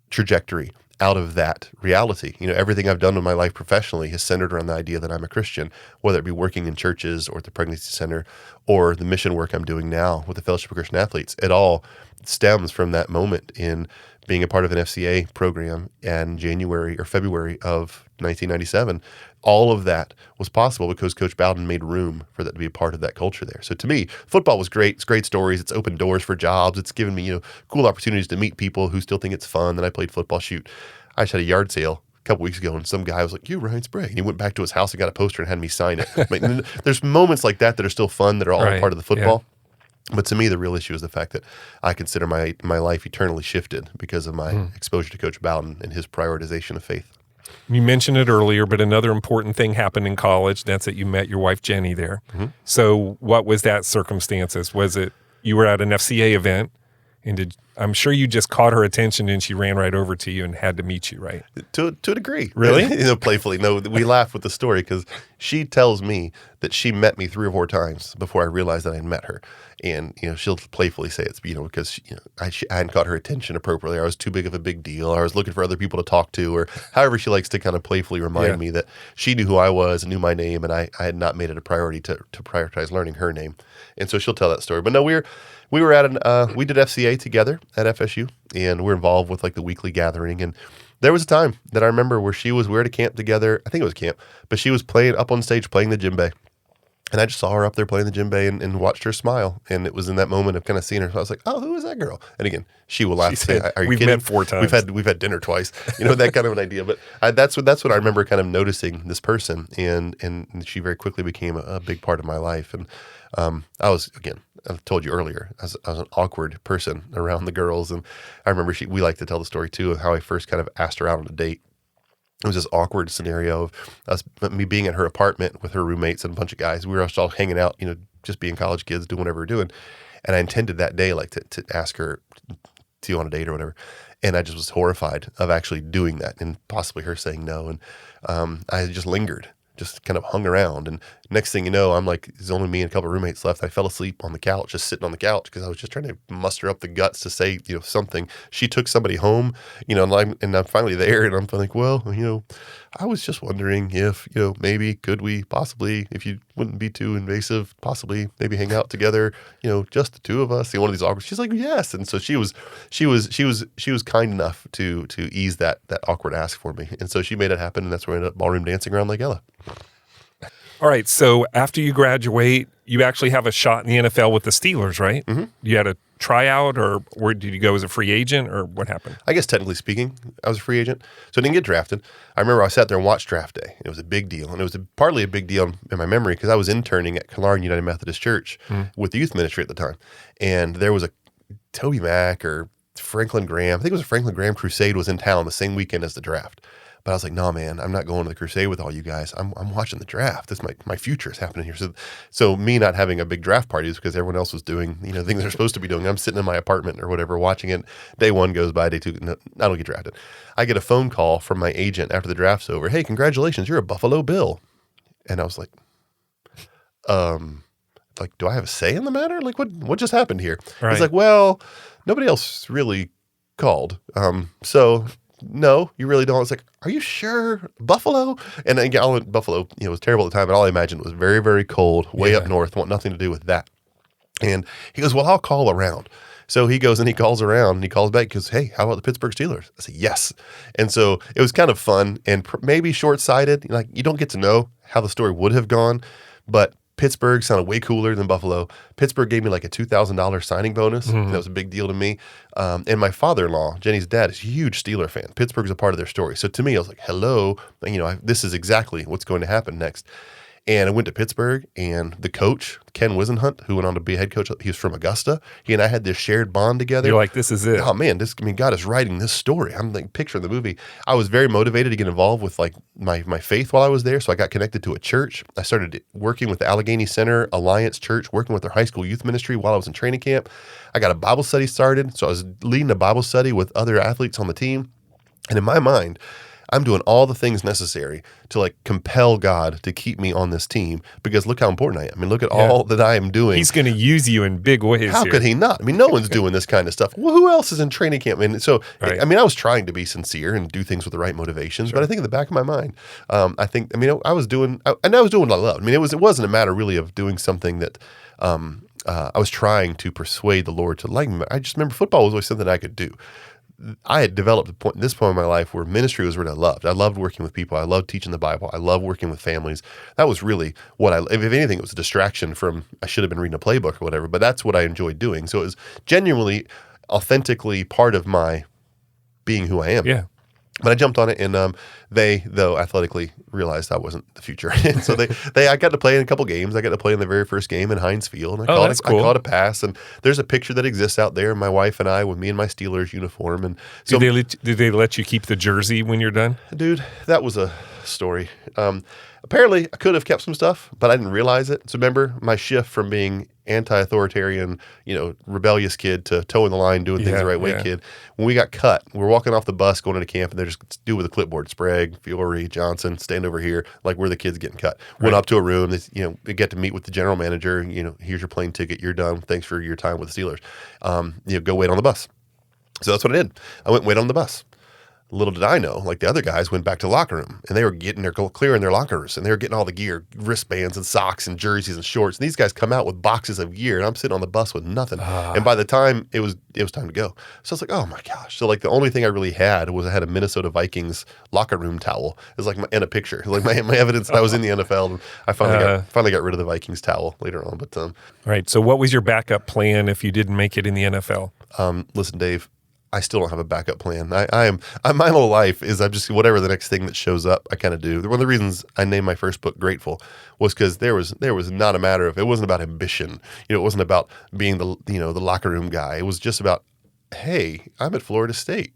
trajectory out of that reality. Everything I've done in my life professionally has centered around the idea that I'm a Christian, whether it be working in churches or at the pregnancy center or the mission work I'm doing now with the Fellowship of Christian Athletes. It all stems from that moment in being a part of an FCA program in January or February of 1997. All of that was possible because Coach Bowden made room for that to be a part of that culture there. So to me, football was great. It's great stories. It's opened doors for jobs. It's given me, cool opportunities to meet people who still think it's fun. And I played football. Shoot, I just had a yard sale a couple weeks ago, and some guy was like, "You Ryan Sprague," and he went back to his house and got a poster and had me sign it. There's moments like that are still fun, that are all part of the football. Yeah. But to me, the real issue is the fact that I consider my life eternally shifted because of my exposure to Coach Bowden and his prioritization of faith. You mentioned it earlier, but another important thing happened in college. That's that you met your wife, Jenny, there. Mm-hmm. So what was that circumstances? Was it you were at an FCA event, and I'm sure you just caught her attention and she ran right over to you and had to meet you, right? To a degree. Really? Playfully. No, we laugh with the story because she tells me that she met me 3 or 4 times before I realized that I had met her. And, she'll playfully say it's, because I hadn't caught her attention appropriately. I was too big of a big deal. I was looking for other people to talk to, or however she likes to kind of playfully remind me that she knew who I was and knew my name, and I had not made it a priority to prioritize learning her name. And so she'll tell that story. But no, we were at we did FCA together at FSU, and we're involved with like the weekly gathering. And there was a time that I remember where we were at a camp together. I think it was camp, but she was playing up on stage, playing the djembe. And I just saw her up there playing the djembe and watched her smile. And it was in that moment of kind of seeing her. So I was like, oh, who is that girl? And again, she will laugh and say, are you We've kidding? met 4 times. We've had dinner twice. That kind of an idea. But that's what I remember kind of noticing this person. And she very quickly became a big part of my life. And I was, again, I told you earlier, I was an awkward person around the girls. And I remember we like to tell the story too of how I first kind of asked her out on a date. It was this awkward scenario of me being at her apartment with her roommates and a bunch of guys. We were all hanging out, just being college kids, doing whatever we're doing. And I intended that day, like to ask her to on a date or whatever. And I just was horrified of actually doing that and possibly her saying no. And I just lingered, just kind of hung around. And next thing you know, I'm like, there's only me and a couple of roommates left. I fell asleep on the couch, just sitting on the couch because I was just trying to muster up the guts to say, something. She took somebody home, and I'm finally there, and I'm like, well, I was just wondering if, maybe could we possibly, if you wouldn't be too invasive, possibly maybe hang out together, just the 2 of us. One of these awkward. She's like, yes, and so she was kind enough to ease that awkward ask for me, and so she made it happen, and that's where I ended up ballroom dancing around Lake Ella. All right, so after you graduate, you actually have a shot in the NFL with the Steelers, right? Mm-hmm. You had a tryout, or where did you go as a free agent, or what happened? I guess technically speaking, I was a free agent, so I didn't get drafted. I remember I sat there and watched draft day. It was a big deal, and it was partly a big deal in my memory because I was interning at Killarn United Methodist Church with the youth ministry at the time, and there was a Toby Mack or Franklin Graham. I think it was a Franklin Graham crusade was in town the same weekend as the draft. But I was like, no, man, I'm not going to the crusade with all you guys. I'm watching the draft. This my future is happening here. So me not having a big draft party is because everyone else was doing things they're supposed to be doing. I'm sitting in my apartment or whatever watching it. Day 1 goes by, day 2, no, I don't get drafted. I get a phone call from my agent after the draft's over. Hey, congratulations, you're a Buffalo Bill. And I was like, do I have a say in the matter? Like, what just happened here? Right. He's like, well, nobody else really called. So. No, you really don't. I was like, are you sure? Buffalo? And again, Buffalo, was terrible at the time, but all I imagined was very, very cold, way up north, want nothing to do with that. And he goes, well, I'll call around. So he goes and he calls around and he calls back and goes, hey, how about the Pittsburgh Steelers? I said, yes. And so it was kind of fun and maybe short-sighted. Like, you don't get to know how the story would have gone, but Pittsburgh sounded way cooler than Buffalo. Pittsburgh gave me like a $2,000 signing bonus. Mm-hmm. That was a big deal to me. And my father-in-law, Jenny's dad, is a huge Steeler fan. Pittsburgh's a part of their story. So to me, I was like, hello, this is exactly what's going to happen next. And I went to Pittsburgh, and the coach, Ken Wisenhunt, who went on to be head coach, he was from Augusta. He and I had this shared bond together. You're like, this is it. Oh, man, God is writing this story. I'm like picturing the movie. I was very motivated to get involved with like my faith while I was there, so I got connected to a church. I started working with the Allegheny Center Alliance Church, working with their high school youth ministry while I was in training camp. I got a Bible study started, so I was leading a Bible study with other athletes on the team. And in my mind, I'm doing all the things necessary to like compel God to keep me on this team because look how important I am. I mean, look at all that I am doing. He's going to use you in big ways. How could he not? I mean, no one's doing this kind of stuff. Well, who else is in training camp? And so, I was trying to be sincere and do things with the right motivations, but I think in the back of my mind, I was doing what I loved. I mean, it wasn't a matter really of doing something that I was trying to persuade the Lord to like me. I just remember football was always something I could do. I had developed this point in my life where ministry was what I loved. I loved working with people. I loved teaching the Bible. I loved working with families. That was really what if anything, it was a distraction from, I should have been reading a playbook or whatever, but that's what I enjoyed doing. So it was genuinely, authentically part of my being who I am. Yeah. But I jumped on it, and they, though athletically, realized I wasn't the future. And so I got to play in a couple games. I got to play in the very first game in Heinz Field. And I caught a pass, and there's a picture that exists out there. My wife and I, with me in my Steelers uniform. And so, did they let you keep the jersey when you're done? Dude, that was story. Apparently, I could have kept some stuff, but I didn't realize it. So remember, my shift from being anti-authoritarian, rebellious kid to toeing the line, doing things the right way kid. When we got cut, we're walking off the bus, going into camp, and they're just do with a clipboard. Sprague, Fiore, Johnson, stand over here, like we're the kids getting cut. Went up to a room. We get to meet with the general manager. Here's your plane ticket. You're done. Thanks for your time with the Steelers. Go wait on the bus. So that's what I did. I went and waited on the bus. Little did I know, like the other guys went back to the locker room and they were clearing their lockers and they were getting all the gear, wristbands and socks and jerseys and shorts. And these guys come out with boxes of gear and I'm sitting on the bus with nothing. And by the time it was time to go. So I was like, oh my gosh. So like the only thing I really had was I had a Minnesota Vikings locker room towel. It was like and a picture, like my evidence that I was in the NFL. And I finally got rid of the Vikings towel later on. But right. So what was your backup plan if you didn't make it in the NFL? Listen, Dave, I still don't have a backup plan. My whole life is I'm just whatever the next thing that shows up, I kind of do. One of the reasons I named my first book Grateful was because there was not a matter of, it wasn't about ambition. It wasn't about being the locker room guy. It was just about, hey, I'm at Florida State.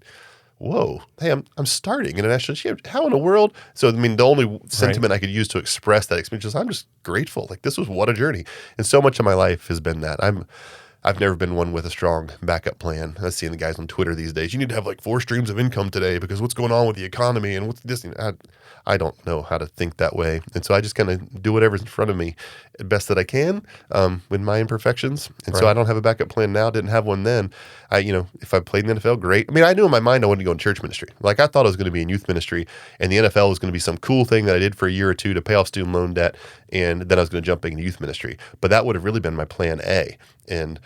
Whoa, hey, I'm starting in a national championship. How in the world? So the only sentiment I could use to express that experience is I'm just grateful. Like this was what a journey, and so much of my life has been that. I've never been one with a strong backup plan. I've seen the guys on Twitter these days. You need to have like 4 streams of income today because what's going on with the economy and what's this. I don't know how to think that way. And so I just kind of do whatever's in front of me best that I can with my imperfections. And so I don't have a backup plan now. Didn't have one then. If I played in the NFL, great. I knew in my mind I wanted to go in church ministry. Like I thought I was going to be in youth ministry and the NFL was going to be some cool thing that I did for a year or two to pay off student loan debt. And then I was going to jump into youth ministry. But that would have really been my plan A. And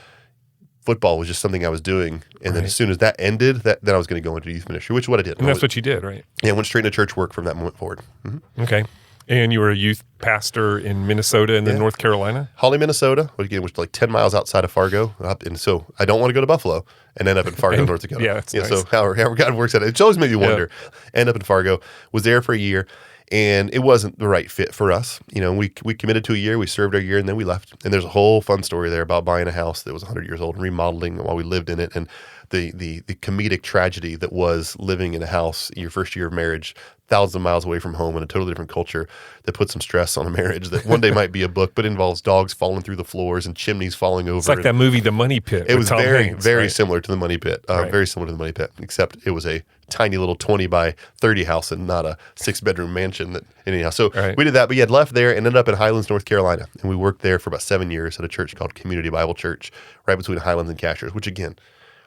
football was just something I was doing. And then as soon as that ended, then I was going to go into youth ministry, which is what I did. And that's what you did, right? Yeah, I went straight into church work from that moment forward. Mm-hmm. Okay. And you were a youth pastor in Minnesota and then North Carolina? Holly, Minnesota, which is like 10 miles outside of Fargo. And so I don't want to go to Buffalo and end up in Fargo, North Dakota. That's nice. So however God works at it. It's always made me wonder. End up in Fargo, was there for a year. And it wasn't the right fit for us. We committed to a year, we served our year, and then we left. And there's a whole fun story there about buying a house that was 100 years old and remodeling while we lived in it. And the comedic tragedy that was living in a house your first year of marriage, thousands of miles away from home in a totally different culture that puts some stress on a marriage that one day might be a book, but involves dogs falling through the floors and chimneys falling over. It's like that movie, The Money Pit. It was very similar to The Money Pit. Very similar to The Money Pit, except it was a tiny little 20 by 30 house and not a 6-bedroom mansion. Anyhow, so we did that, but had left there and ended up in Highlands, North Carolina. And we worked there for about 7 years at a church called Community Bible Church, right between Highlands and Cashiers, which again,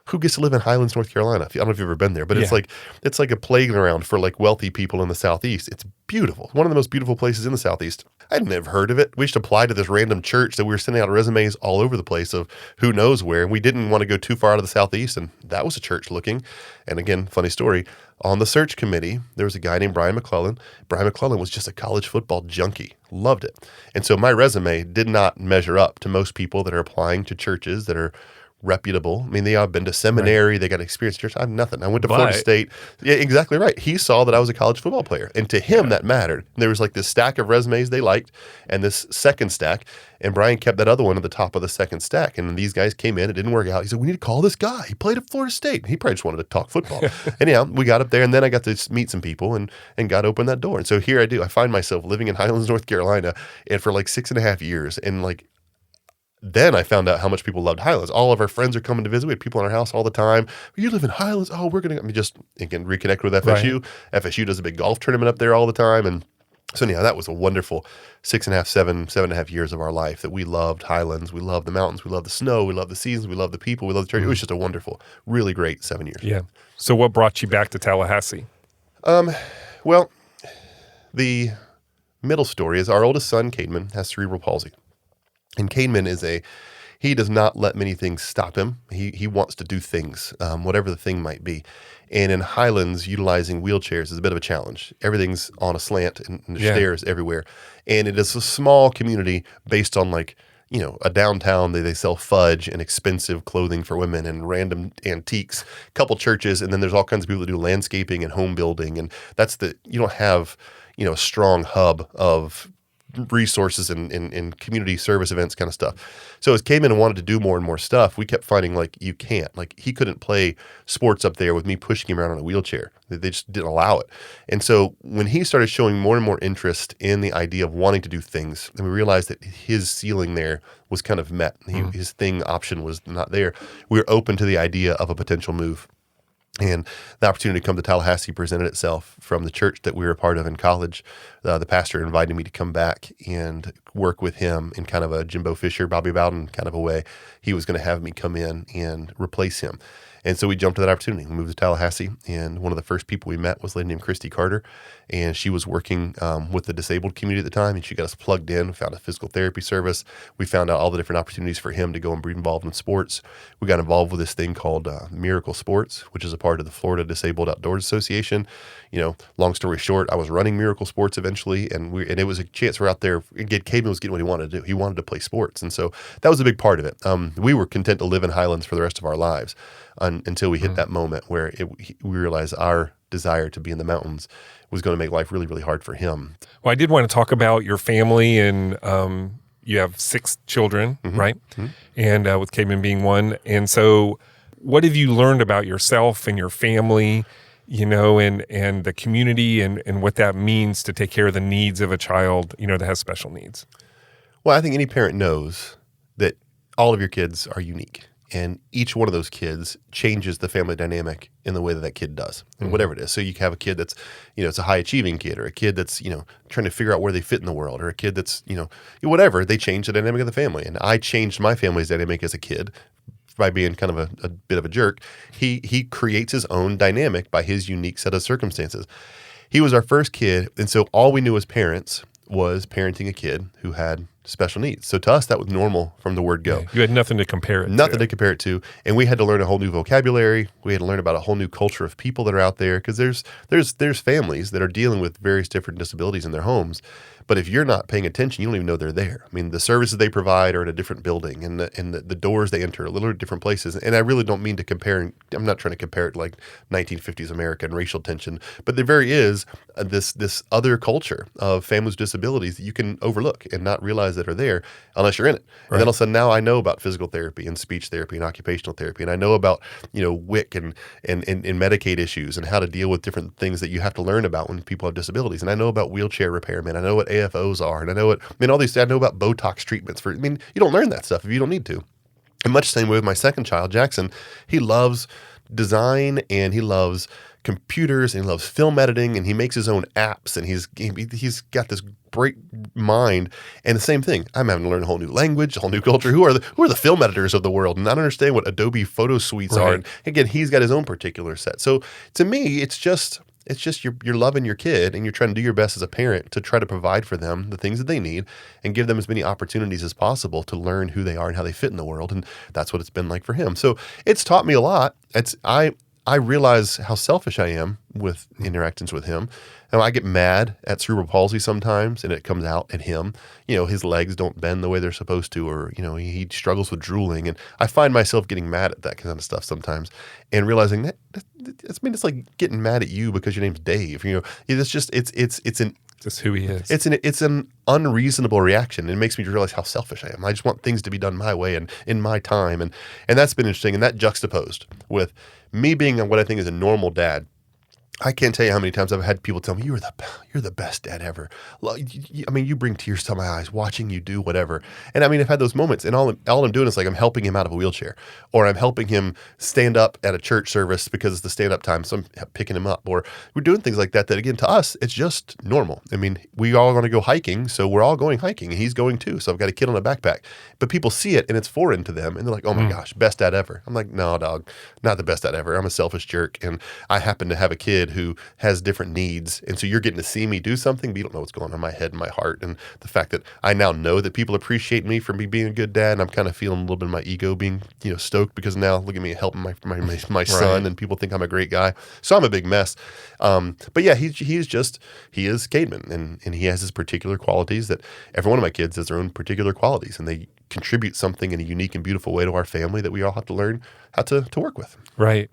who gets to live in Highlands, North Carolina? I don't know if you've ever been there, but it's like a playground for like wealthy people in the Southeast. It's beautiful. One of the most beautiful places in the Southeast. I'd never heard of it. We just applied to this random church that we were sending out resumes all over the place of who knows where. And we didn't want to go too far out of the Southeast. And that was a church looking. And again, funny story. On the search committee, there was a guy named Brian McClellan. Brian McClellan was just a college football junkie. Loved it. And so my resume did not measure up to most people that are applying to churches that are reputable. They have been to seminary. They got experience in church. I have nothing. I went to Florida State. Yeah, exactly right. He saw that I was a college football player. And to him, that mattered. And there was like this stack of resumes they liked and this second stack. And Brian kept that other one at the top of the second stack. And these guys came in. It didn't work out. He said, we need to call this guy. He played at Florida State. He probably just wanted to talk football. Anyhow, we got up there and then I got to meet some people and God opened that door. And so here I do. I find myself living in Highlands, North Carolina and for like 6.5 years. And like, then I found out how much people loved Highlands. All of our friends are coming to visit. We had people in our house all the time. You live in Highlands? Oh, we're going to just again reconnect with FSU. Right. FSU does a big golf tournament up there all the time. And so anyhow, that was a wonderful 7.5 years of our life that we loved Highlands. We loved the mountains. We loved the snow. We loved the seasons. We loved the people. We loved the church. It was just a wonderful, really great 7 years. Yeah. So what brought you back to Tallahassee? Well, the middle story is our oldest son, Cademan, has cerebral palsy. And Cademan he does not let many things stop him. He wants to do things, whatever the thing might be. And in Highlands, utilizing wheelchairs is a bit of a challenge. Everything's on a slant and there's stairs everywhere. And it is a small community based on like, a downtown. They sell fudge and expensive clothing for women and random antiques, a couple churches. And then there's all kinds of people that do landscaping and home building. And you don't have, a strong hub of resources and community service events kind of stuff. So as came in and wanted to do more and more stuff, we kept finding like, you can't. Like he couldn't play sports up there with me pushing him around on a wheelchair. They just didn't allow it. And so when he started showing more and more interest in the idea of wanting to do things, and we realized that his ceiling there was kind of met. His thing option was not there. We were open to the idea of a potential move. And the opportunity to come to Tallahassee presented itself from the church that we were a part of in college. The pastor invited me to come back and work with him in kind of a Jimbo Fisher, Bobby Bowden kind of a way. He was going to have me come in and replace him. And so we jumped to that opportunity. We moved to Tallahassee, and one of the first people we met was a lady named Christy Carter, and she was working with the disabled community at the time, and she got us plugged in, found a physical therapy service. We found out all the different opportunities for him to go and be involved in sports. We got involved with this thing called Miracle Sports, which is a part of the Florida Disabled Outdoors Association. Long story short, I was running Miracle Sports eventually, and it was a chance we're out there. Caden was getting what he wanted to do. He wanted to play sports, and so that was a big part of it. We were content to live in Highlands for the rest of our lives until we hit that moment where we realized our desire to be in the mountains was going to make life really, really hard for him. Well, I did want to talk about your family, and you have 6 children, right? Mm-hmm. And with Caden being one. And so what have you learned about yourself and your family, and the community and what that means to take care of the needs of a child, that has special needs? Well, I think any parent knows that all of your kids are unique. And each one of those kids changes the family dynamic in the way that kid does, and whatever it is. So you have a kid that's, it's a high achieving kid, or a kid that's, trying to figure out where they fit in the world, or a kid that's, whatever. They change the dynamic of the family. And I changed my family's dynamic as a kid by being kind of a bit of a jerk. He creates his own dynamic by his unique set of circumstances. He was our first kid, and so all we knew as parents was parenting a kid who had special needs. So to us, that was normal from the word go. Yeah, you had nothing to compare it to. Nothing to compare it to. And we had to learn a whole new vocabulary. We had to learn about a whole new culture of people that are out there, because there's families that are dealing with various different disabilities in their homes. But if you're not paying attention, you don't even know they're there. I mean, the services they provide are in a different building, and the doors they enter are a little different places. And I really don't mean to compare. I'm not trying to compare it like 1950s America and racial tension, but there very is this other culture of families with disabilities that you can overlook and not realize that are there unless you're in it. Right. And then all of a sudden now I know about physical therapy and speech therapy and occupational therapy, and I know about WIC and Medicaid issues and how to deal with different things that you have to learn about when people have disabilities. And I know about wheelchair repairmen. I know what AFOs are, and I know I know about Botox treatments you don't learn that stuff if you don't need to. And much the same way with my second child, Jackson. He loves design, and he loves computers, and he loves film editing, and he makes his own apps, and he's got this great mind. And the same thing, I'm having to learn a whole new language, a whole new culture. Who are the film editors of the world, and I don't understand what Adobe photo suites are. And again, he's got his own particular set. So to me, it's just you're loving your kid, and you're trying to do your best as a parent to try to provide for them the things that they need and give them as many opportunities as possible to learn who they are and how they fit in the world. And that's what it's been like for him. So it's taught me a lot. I realize how selfish I am with interactions with him. And I get mad at cerebral palsy sometimes, and it comes out at him. His legs don't bend the way they're supposed to, or, he struggles with drooling. And I find myself getting mad at that kind of stuff sometimes, and realizing it's like getting mad at you because your name's Dave. It's just who he is. It's an unreasonable reaction. It makes me realize how selfish I am. I just want things to be done my way and in my time. And that's been interesting. And that juxtaposed with me being what I think is a normal dad. I can't tell you how many times I've had people tell me, you're the best dad ever. You bring tears to my eyes watching you do whatever. And I've had those moments, and all I'm doing is I'm helping him out of a wheelchair, or I'm helping him stand up at a church service because it's the stand-up time, so I'm picking him up, or we're doing things like that again, to us, it's just normal. We all want to go hiking, so we're all going hiking, and he's going too, so I've got a kid on a backpack. But people see it, and it's foreign to them, and they're like, oh my gosh, best dad ever. I'm like, no, dog, not the best dad ever. I'm a selfish jerk, and I happen to have a kid who has different needs, and so you're getting to see me do something, but you don't know what's going on in my head and my heart. And the fact that I now know that people appreciate me for me being a good dad, and I'm kind of feeling a little bit of my ego being stoked, because now look at me helping my son, and people think I'm a great guy. So I'm a big mess. But yeah, he is Caden, and he has his particular qualities that every one of my kids has their own particular qualities, and they contribute something in a unique and beautiful way to our family that we all have to learn how to work with. Right.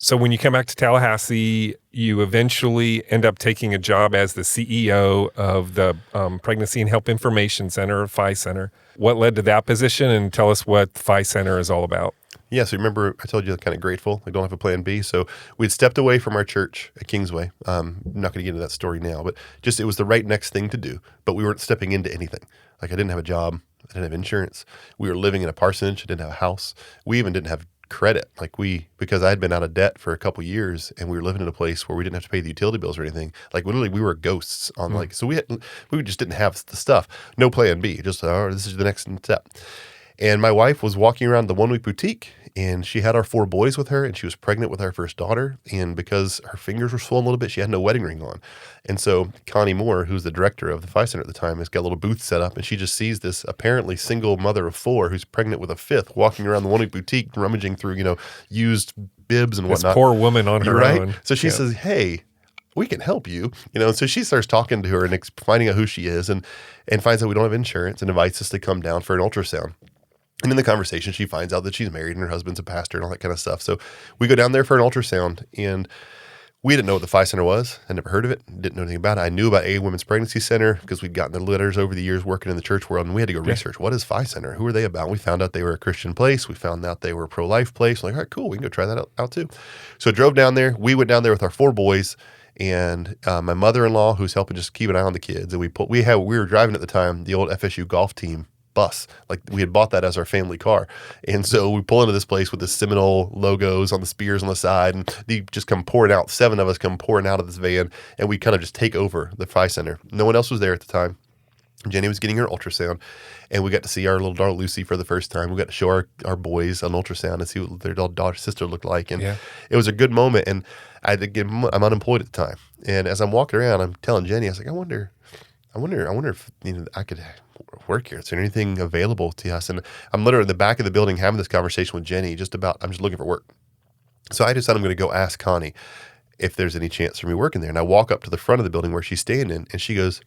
So when you come back to Tallahassee, you eventually end up taking a job as the CEO of the Pregnancy and Help Information Center, or PHI Center. What led to that position, and tell us what PHI Center is all about. Yeah, so remember I told you I'm kind of grateful. I don't have a plan B. So we'd stepped away from our church at Kingsway. I'm not going to get into that story now, but just it was the right next thing to do. But we weren't stepping into anything. Like I didn't have a job. I didn't have insurance. We were living in a parsonage. I didn't have a house. We even didn't have credit. Because I had been out of debt for a couple years and we were living in a place where we didn't have to pay the utility bills or anything. Like literally we were ghosts on so we just didn't have the stuff. No plan B. Just, this is the next step. And my wife was walking around the 1 Week Boutique, and she had our 4 boys with her, and she was pregnant with our first daughter. And because her fingers were swollen a little bit, she had no wedding ring on. And so Connie Moore, who's the director of the PHI Center at the time, has got a little booth set up, and she just sees this apparently single mother of 4 who's pregnant with a 5th walking around the 1 Week Boutique, rummaging through, used bibs and whatnot. This poor woman on her own. So she says, hey, we can help you, and so she starts talking to her and finding out who she is, and finds out we don't have insurance, and invites us to come down for an ultrasound. And in the conversation, she finds out that she's married and her husband's a pastor and all that kind of stuff. So we go down there for an ultrasound, and we didn't know what the PHI Center was. I never heard of it, didn't know anything about it. I knew about a women's pregnancy center because we'd gotten the letters over the years working in the church world, and we had to go research, what is PHI Center? Who are they about? We found out they were a Christian place. We found out they were a pro-life place. We're like, all right, cool, we can go try that out too. So I drove down there. We went down there with our 4 boys, and my mother-in-law, who's helping just keep an eye on the kids. And we were driving at the time the old FSU golf team bus. Like we had bought that as our family car. And so we pull into this place with the Seminole logos on the spears on the side, and they just come pouring out. 7 of us come pouring out of this van, and we kind of just take over the PHI Center. No one else was there at the time. Jenny was getting her ultrasound, and we got to see our little daughter Lucy for the first time. We got to show our boys an ultrasound and see what their daughter sister looked like. And it was a good moment. And I'm unemployed at the time. And as I'm walking around, I'm telling Jenny, I was like, I wonder if I could work here. Is there anything available to us? And I'm literally in the back of the building having this conversation with Jenny I'm just looking for work. So I decided I'm going to go ask Connie if there's any chance for me working there. And I walk up to the front of the building where she's standing, and she goes,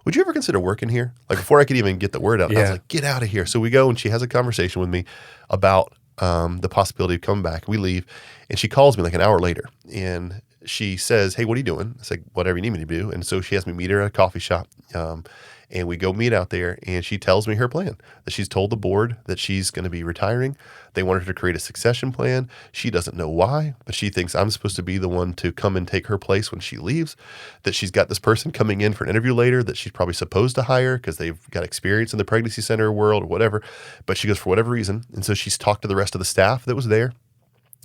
would you ever consider working here? Like before I could even get the word out, I was like, get out of here. So we go, and she has a conversation with me about the possibility of coming back. We leave, and she calls me like an hour later, and she says, hey, what are you doing? It's like, whatever you need me to do. And so she has me meet her at a coffee shop. And we go meet out there, and she tells me her plan, that she's told the board that she's going to be retiring. They want her to create a succession plan. She doesn't know why, but she thinks I'm supposed to be the one to come and take her place when she leaves, that she's got this person coming in for an interview later that she's probably supposed to hire because they've got experience in the pregnancy center world or whatever. But she goes, for whatever reason. And so she's talked to the rest of the staff that was there.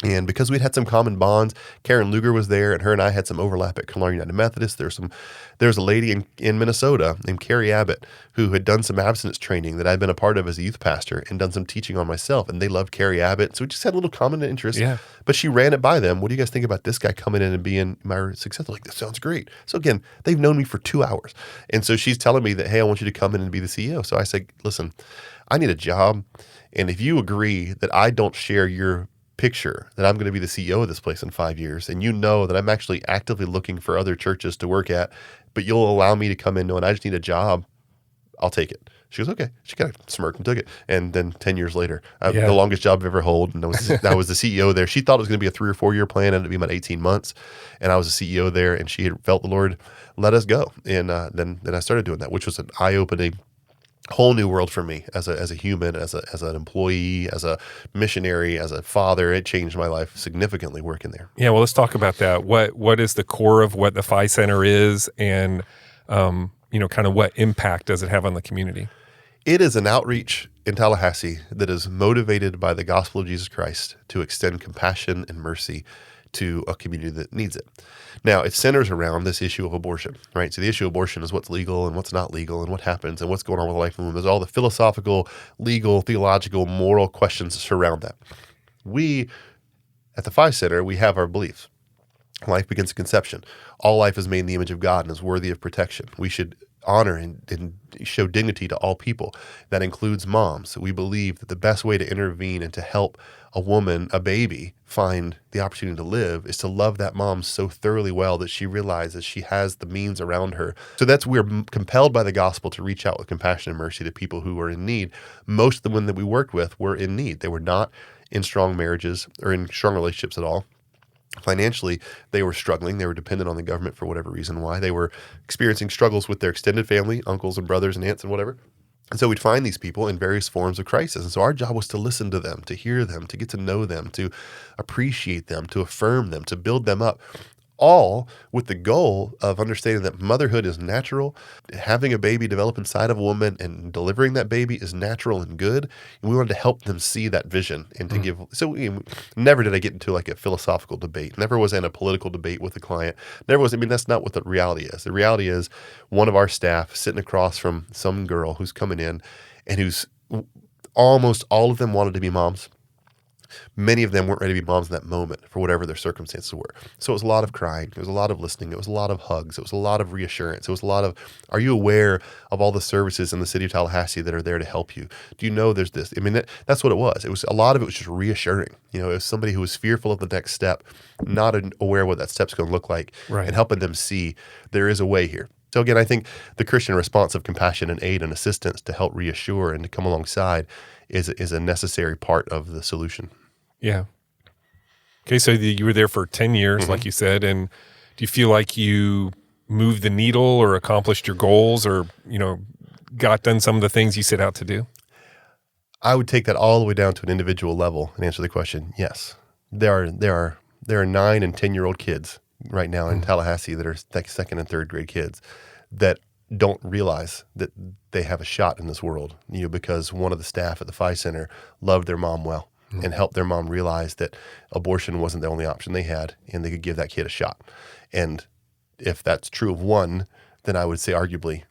And because we'd had some common bonds, Karen Luger was there, and her and I had some overlap at Colonial United Methodist. There's a lady in Minnesota named Carrie Abbott who had done some abstinence training that I'd been a part of as a youth pastor and done some teaching on myself, and they loved Carrie Abbott. So we just had a little common interest. Yeah. But she ran it by them. What do you guys think about this guy coming in and being my successor? Like, this sounds great. So again, they've known me for 2 hours. And so she's telling me that, hey, I want you to come in and be the CEO. So I said, listen, I need a job. And if you agree that I don't share your picture that I'm going to be the CEO of this place in 5 years, and you know that I'm actually actively looking for other churches to work at, but you'll allow me to come in knowing I just need a job, I'll take it. She goes, okay. She kind of smirked and took it. And then 10 years later, the longest job I've ever held, and I was the CEO there. She thought it was going to be a 3 or 4 year plan, ended up being about 18 months, and I was the CEO there, and she had felt the Lord let us go. And then I started doing that, which was an eye-opening whole new world for me as a human, as an employee, as a missionary, as a father. It changed my life significantly working there. Yeah, well, let's talk about that. What is the core of what the PHI Center is, and kind of what impact does it have on the community? It is an outreach in Tallahassee that is motivated by the gospel of Jesus Christ to extend compassion and mercy to a community that needs it. Now, it centers around this issue of abortion, right? So the issue of abortion is what's legal and what's not legal and what happens and what's going on with the life of the womb. There's all the philosophical, legal, theological, moral questions surround that. We, at the PHI Center, we have our beliefs. Life begins at conception. All life is made in the image of God and is worthy of protection. We should honor and show dignity to all people. That includes moms. We believe that the best way to intervene and to help a woman, a baby, find the opportunity to live is to love that mom so thoroughly well that she realizes she has the means around her. So we're compelled by the gospel to reach out with compassion and mercy to people who are in need. Most of the women that we worked with were in need. They were not in strong marriages or in strong relationships at all. Financially, they were struggling. They were dependent on the government for whatever reason why. They were experiencing struggles with their extended family, uncles and brothers and aunts and whatever. And so we'd find these people in various forms of crisis. And so our job was to listen to them, to hear them, to get to know them, to appreciate them, to affirm them, to build them up, all with the goal of understanding that motherhood is natural. Having a baby develop inside of a woman and delivering that baby is natural and good. And we wanted to help them see that vision and to give. So never did I get into like a philosophical debate. Never was I in a political debate with a client. Never was. I mean, that's not what the reality is. The reality is one of our staff sitting across from some girl who's coming in and who's almost all of them wanted to be moms. Many of them weren't ready to be moms in that moment for whatever their circumstances were. So it was a lot of crying. It was a lot of listening. It was a lot of hugs. It was a lot of reassurance. It was a lot of, are you aware of all the services in the city of Tallahassee that are there to help you? Do you know there's this? I mean, that's what it was. It was a lot of it was just reassuring. You know, it was somebody who was fearful of the next step, not aware what that step's going to look like, right, and helping them see there is a way here. So again, I think the Christian response of compassion and aid and assistance to help reassure and to come alongside is a necessary part of the solution. Yeah. Okay, so you were there for 10 years, like you said, and do you feel like you moved the needle or accomplished your goals or, got done some of the things you set out to do? I would take that all the way down to an individual level and answer the question, yes. There are 9 and 10-year-old kids right now in Tallahassee that are second and third grade kids that don't realize that they have a shot in this world, because one of the staff at the PHI Center loved their mom well. And help their mom realize that abortion wasn't the only option they had, and they could give that kid a shot. And if that's true of one, then I would say arguably,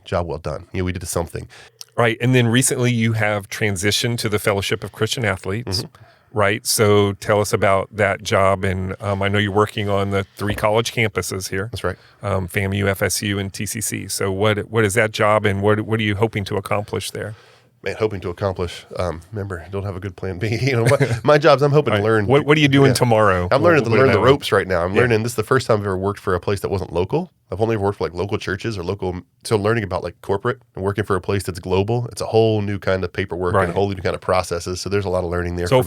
job well done. We did something. Right. And then recently you have transitioned to the Fellowship of Christian Athletes, right? So tell us about that job. And I know you're working on the 3 college campuses here. That's right. FAMU, FSU, and TCC. So what is that job, and what are you hoping to accomplish there? Man, hoping to accomplish. Remember, don't have a good plan B. My job's I'm hoping to learn. What are you doing tomorrow? I'm learning to learn the ropes right now. I'm learning. This is the first time I've ever worked for a place that wasn't local. I've only ever worked for like local churches or local. So learning about like corporate and working for a place that's global. It's a whole new kind of paperwork and a whole new kind of processes. So there's a lot of learning there. So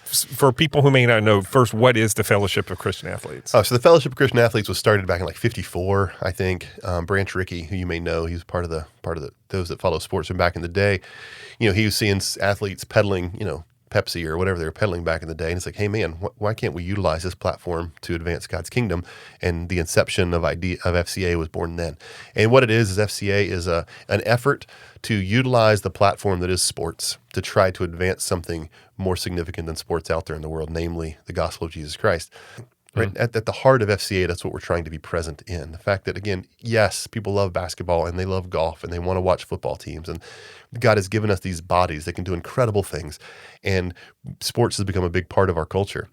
for people who may not know, first, what is the Fellowship of Christian Athletes? So the Fellowship of Christian Athletes was started back in like '54, I think. Branch Rickey, who you may know, he was part of those that follow sports from back in the day. He was seeing athletes peddling, Pepsi or whatever they were peddling back in the day. And it's like, hey, man, why can't we utilize this platform to advance God's kingdom? And the inception of FCA was born then. And what it is FCA is an effort to utilize the platform that is sports to try to advance something more significant than sports out there in the world, namely the gospel of Jesus Christ. Right? At the heart of FCA, that's what we're trying to be present in. The fact that, again, yes, people love basketball and they love golf and they want to watch football teams. And God has given us these bodies that can do incredible things. And sports has become a big part of our culture.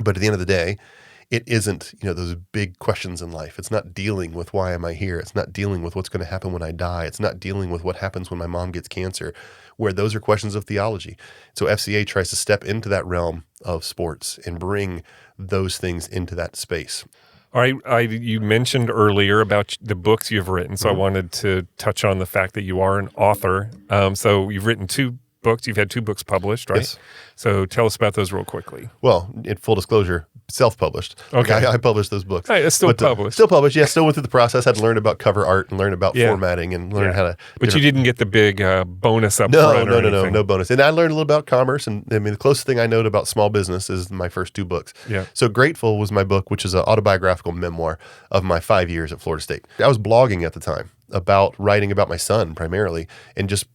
But at the end of the day, it isn't, those big questions in life. It's not dealing with why am I here? It's not dealing with what's going to happen when I die. It's not dealing with what happens when my mom gets cancer, where those are questions of theology. So FCA tries to step into that realm of sports and bring those things into that space. All right. You mentioned earlier about the books you've written, so I wanted to touch on the fact that you are an author. So you've written 2 books. You've had 2 books published, right? Yes. So tell us about those real quickly. Well, in full disclosure, self-published. Okay. I published those books. Right, it's still published. Still published, yeah. Still went through the process. Had to learn about cover art and learn about formatting and learn how to... But you didn't get the big bonus up front or anything. No bonus. And I learned a little about commerce. And the closest thing I know about small business is my first 2 books. Yeah. So Grateful was my book, which is an autobiographical memoir of my 5 years at Florida State. I was blogging at the time about writing about my son primarily and just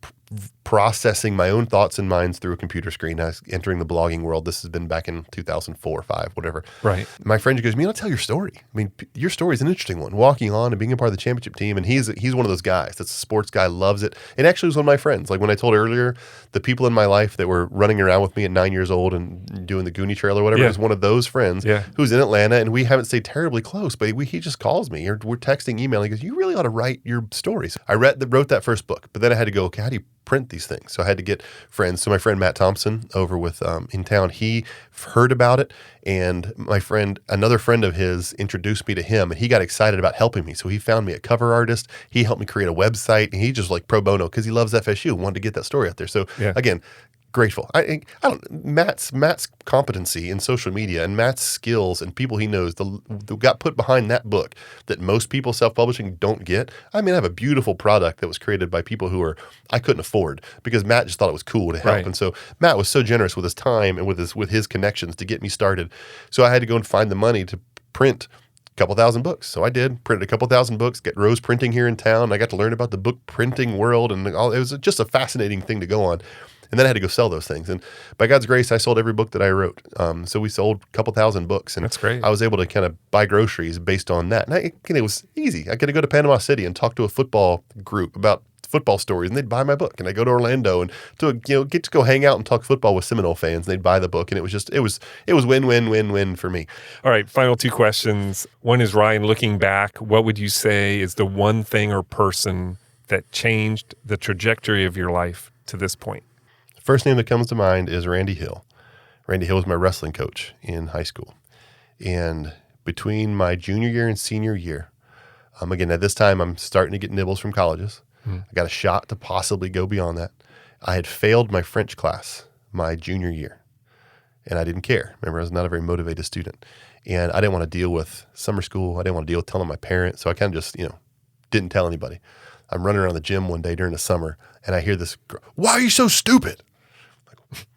processing my own thoughts and minds through a computer screen. I was entering the blogging world. This has been back in 2004 or 5, whatever. Right. My friend goes, "Man, I'll tell your story. I mean, your story is an interesting one. Walking on and being a part of the championship team." And he's one of those guys that's a sports guy, loves it. And actually was one of my friends. Like when I told earlier, the people in my life that were running around with me at 9 years old and doing the Goonie Trail or whatever was one of those friends who's in Atlanta. And we haven't stayed terribly close, but he just calls me or we're texting, emailing. He goes, "You really ought to write your stories." I wrote that first book, but then I had to go, okay, how do you print these things? So I had to get friends. So my friend Matt Thompson over with in town, he heard about it, and another friend of his introduced me to him, and he got excited about helping me. So he found me a cover artist. He helped me create a website, and he just like pro bono because he loves FSU, wanted to get that story out there. So again, grateful. Matt's competency in social media and Matt's skills and people he knows that got put behind that book that most people self-publishing don't get. I mean, I have a beautiful product that was created by people who I couldn't afford because Matt just thought it was cool to help. Right. And so Matt was so generous with his time and with his connections to get me started. So I had to go and find the money to print a couple thousand books. So I did, printed a couple thousand books, get Rose Printing here in town. I got to learn about the book printing world and all. It was just a fascinating thing to go on. And then I had to go sell those things. And by God's grace, I sold every book that I wrote. So we sold a couple thousand books. And that's great. I was able to kind of buy groceries based on that. And it was easy. I could go to Panama City and talk to a football group about football stories, and they'd buy my book. And I go to Orlando and get to go hang out and talk football with Seminole fans. And they'd buy the book, and it was win for me. All right, final two questions. One is, Ryan, looking back, what would you say is the one thing or person that changed the trajectory of your life to this point? First name that comes to mind is Randy Hill. Randy Hill was my wrestling coach in high school. And between my junior year and senior year, again, at this time, I'm starting to get nibbles from colleges. I got a shot to possibly go beyond that. I had failed my French class my junior year, and I didn't care. Remember, I was not a very motivated student. And I didn't want to deal with summer school. I didn't want to deal with telling my parents. So I kind of just, didn't tell anybody. I'm running around the gym one day during the summer, and I hear this girl, "Why are you so stupid?"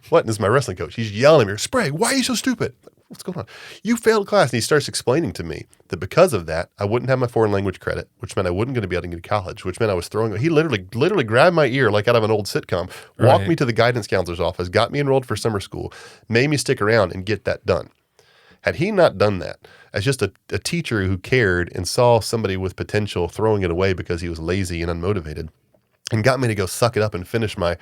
What? And this is my wrestling coach. He's yelling at me, "Sprague, why are you so stupid?" What's going on? "You failed class." And he starts explaining to me that because of that, I wouldn't have my foreign language credit, which meant I wasn't going to be able to get to college, which meant I was throwing. He literally grabbed my ear like out of an old sitcom, walked me to the guidance counselor's office, got me enrolled for summer school, made me stick around and get that done. Had he not done that, as just a teacher who cared and saw somebody with potential throwing it away because he was lazy and unmotivated, and got me to go suck it up and finish my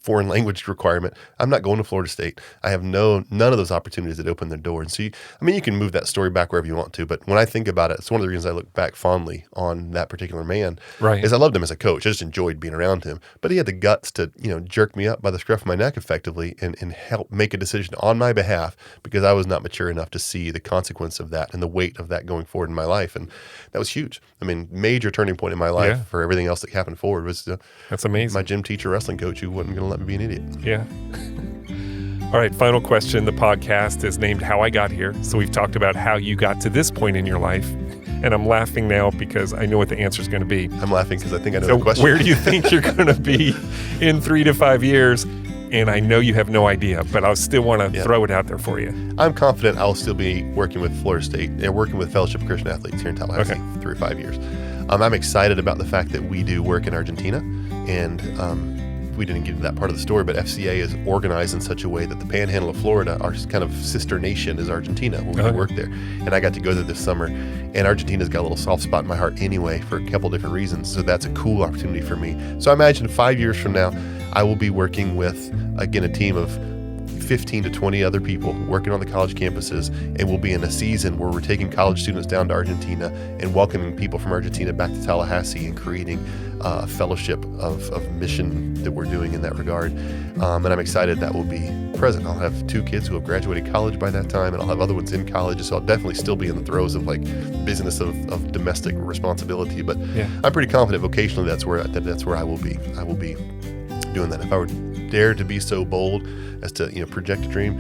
foreign language requirement, I'm not going to Florida State. I have none of those opportunities that open their door. And so, you can move that story back wherever you want to, but when I think about it, it's one of the reasons I look back fondly on that particular man. Right. Is I loved him as a coach. I just enjoyed being around him. But he had the guts to, jerk me up by the scruff of my neck effectively and help make a decision on my behalf because I was not mature enough to see the consequence of that and the weight of that going forward in my life. And that was huge. Major turning point in my life for everything else that happened forward was that's amazing. My gym teacher, wrestling coach, who wasn't going to let me be an idiot. Yeah. All right, final question. The podcast is named How I Got Here. So we've talked about how you got to this point in your life. And I'm laughing now because I know what the answer is going to be. I'm laughing because I think I know the question. Where do you think you're going to be in 3 to 5 years? And I know you have no idea, but I still want to throw it out there for you. I'm confident I'll still be working with Florida State and working with Fellowship of Christian Athletes here in Tallahassee 3 or 5 years. I'm excited about the fact that we do work in Argentina, and we didn't get into that part of the story, but FCA is organized in such a way that the Panhandle of Florida, our kind of sister nation, is Argentina, where we work there. And I got to go there this summer, and Argentina's got a little soft spot in my heart anyway for a couple different reasons. So that's a cool opportunity for me. So I imagine 5 years from now, I will be working with, again, a team of 15 to 20 other people working on the college campuses, and we'll be in a season where we're taking college students down to Argentina and welcoming people from Argentina back to Tallahassee and creating a fellowship of mission that we're doing in that regard. And I'm excited that will be present. I'll have 2 kids who have graduated college by that time, and I'll have other ones in college, so I'll definitely still be in the throes of business of domestic responsibility. But I'm pretty confident vocationally that's where I will be. I will be doing that. If I were dare to be so bold as to project a dream,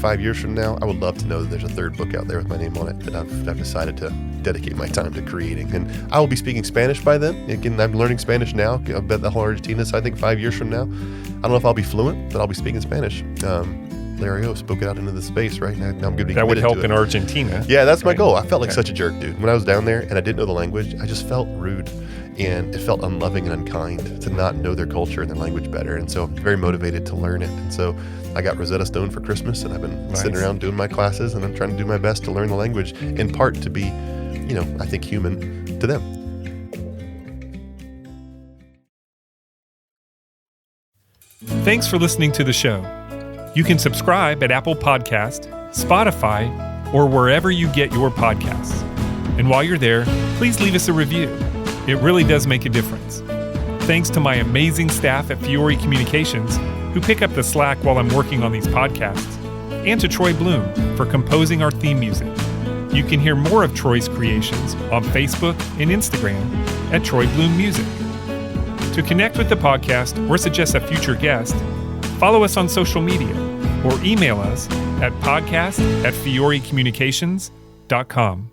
5 years from now, I would love to know that there's a 3rd book out there with my name on it that I've decided to dedicate my time to creating. And I will be speaking Spanish by then. Again, I'm learning Spanish now. I bet the whole Argentina. So I think 5 years from now, I don't know if I'll be fluent, but I'll be speaking Spanish. Larry O spoke it out into the space, right? Now I'm going to be that would help in Argentina. Yeah, that's my goal. I felt like such a jerk, dude. When I was down there and I didn't know the language, I just felt rude. And it felt unloving and unkind to not know their culture and their language better. And so I'm very motivated to learn it. And so I got Rosetta Stone for Christmas, and I've been sitting around doing my classes, and I'm trying to do my best to learn the language, in part to be, I think, human to them. Thanks for listening to the show. You can subscribe at Apple Podcast, Spotify, or wherever you get your podcasts. And while you're there, please leave us a review. It really does make a difference. Thanks to my amazing staff at Fiore Communications, who pick up the slack while I'm working on these podcasts, and to Troy Bloom for composing our theme music. You can hear more of Troy's creations on Facebook and Instagram at Troy Bloom Music. To connect with the podcast or suggest a future guest, Follow us on social media or email us at podcast@fiorecommunications.com.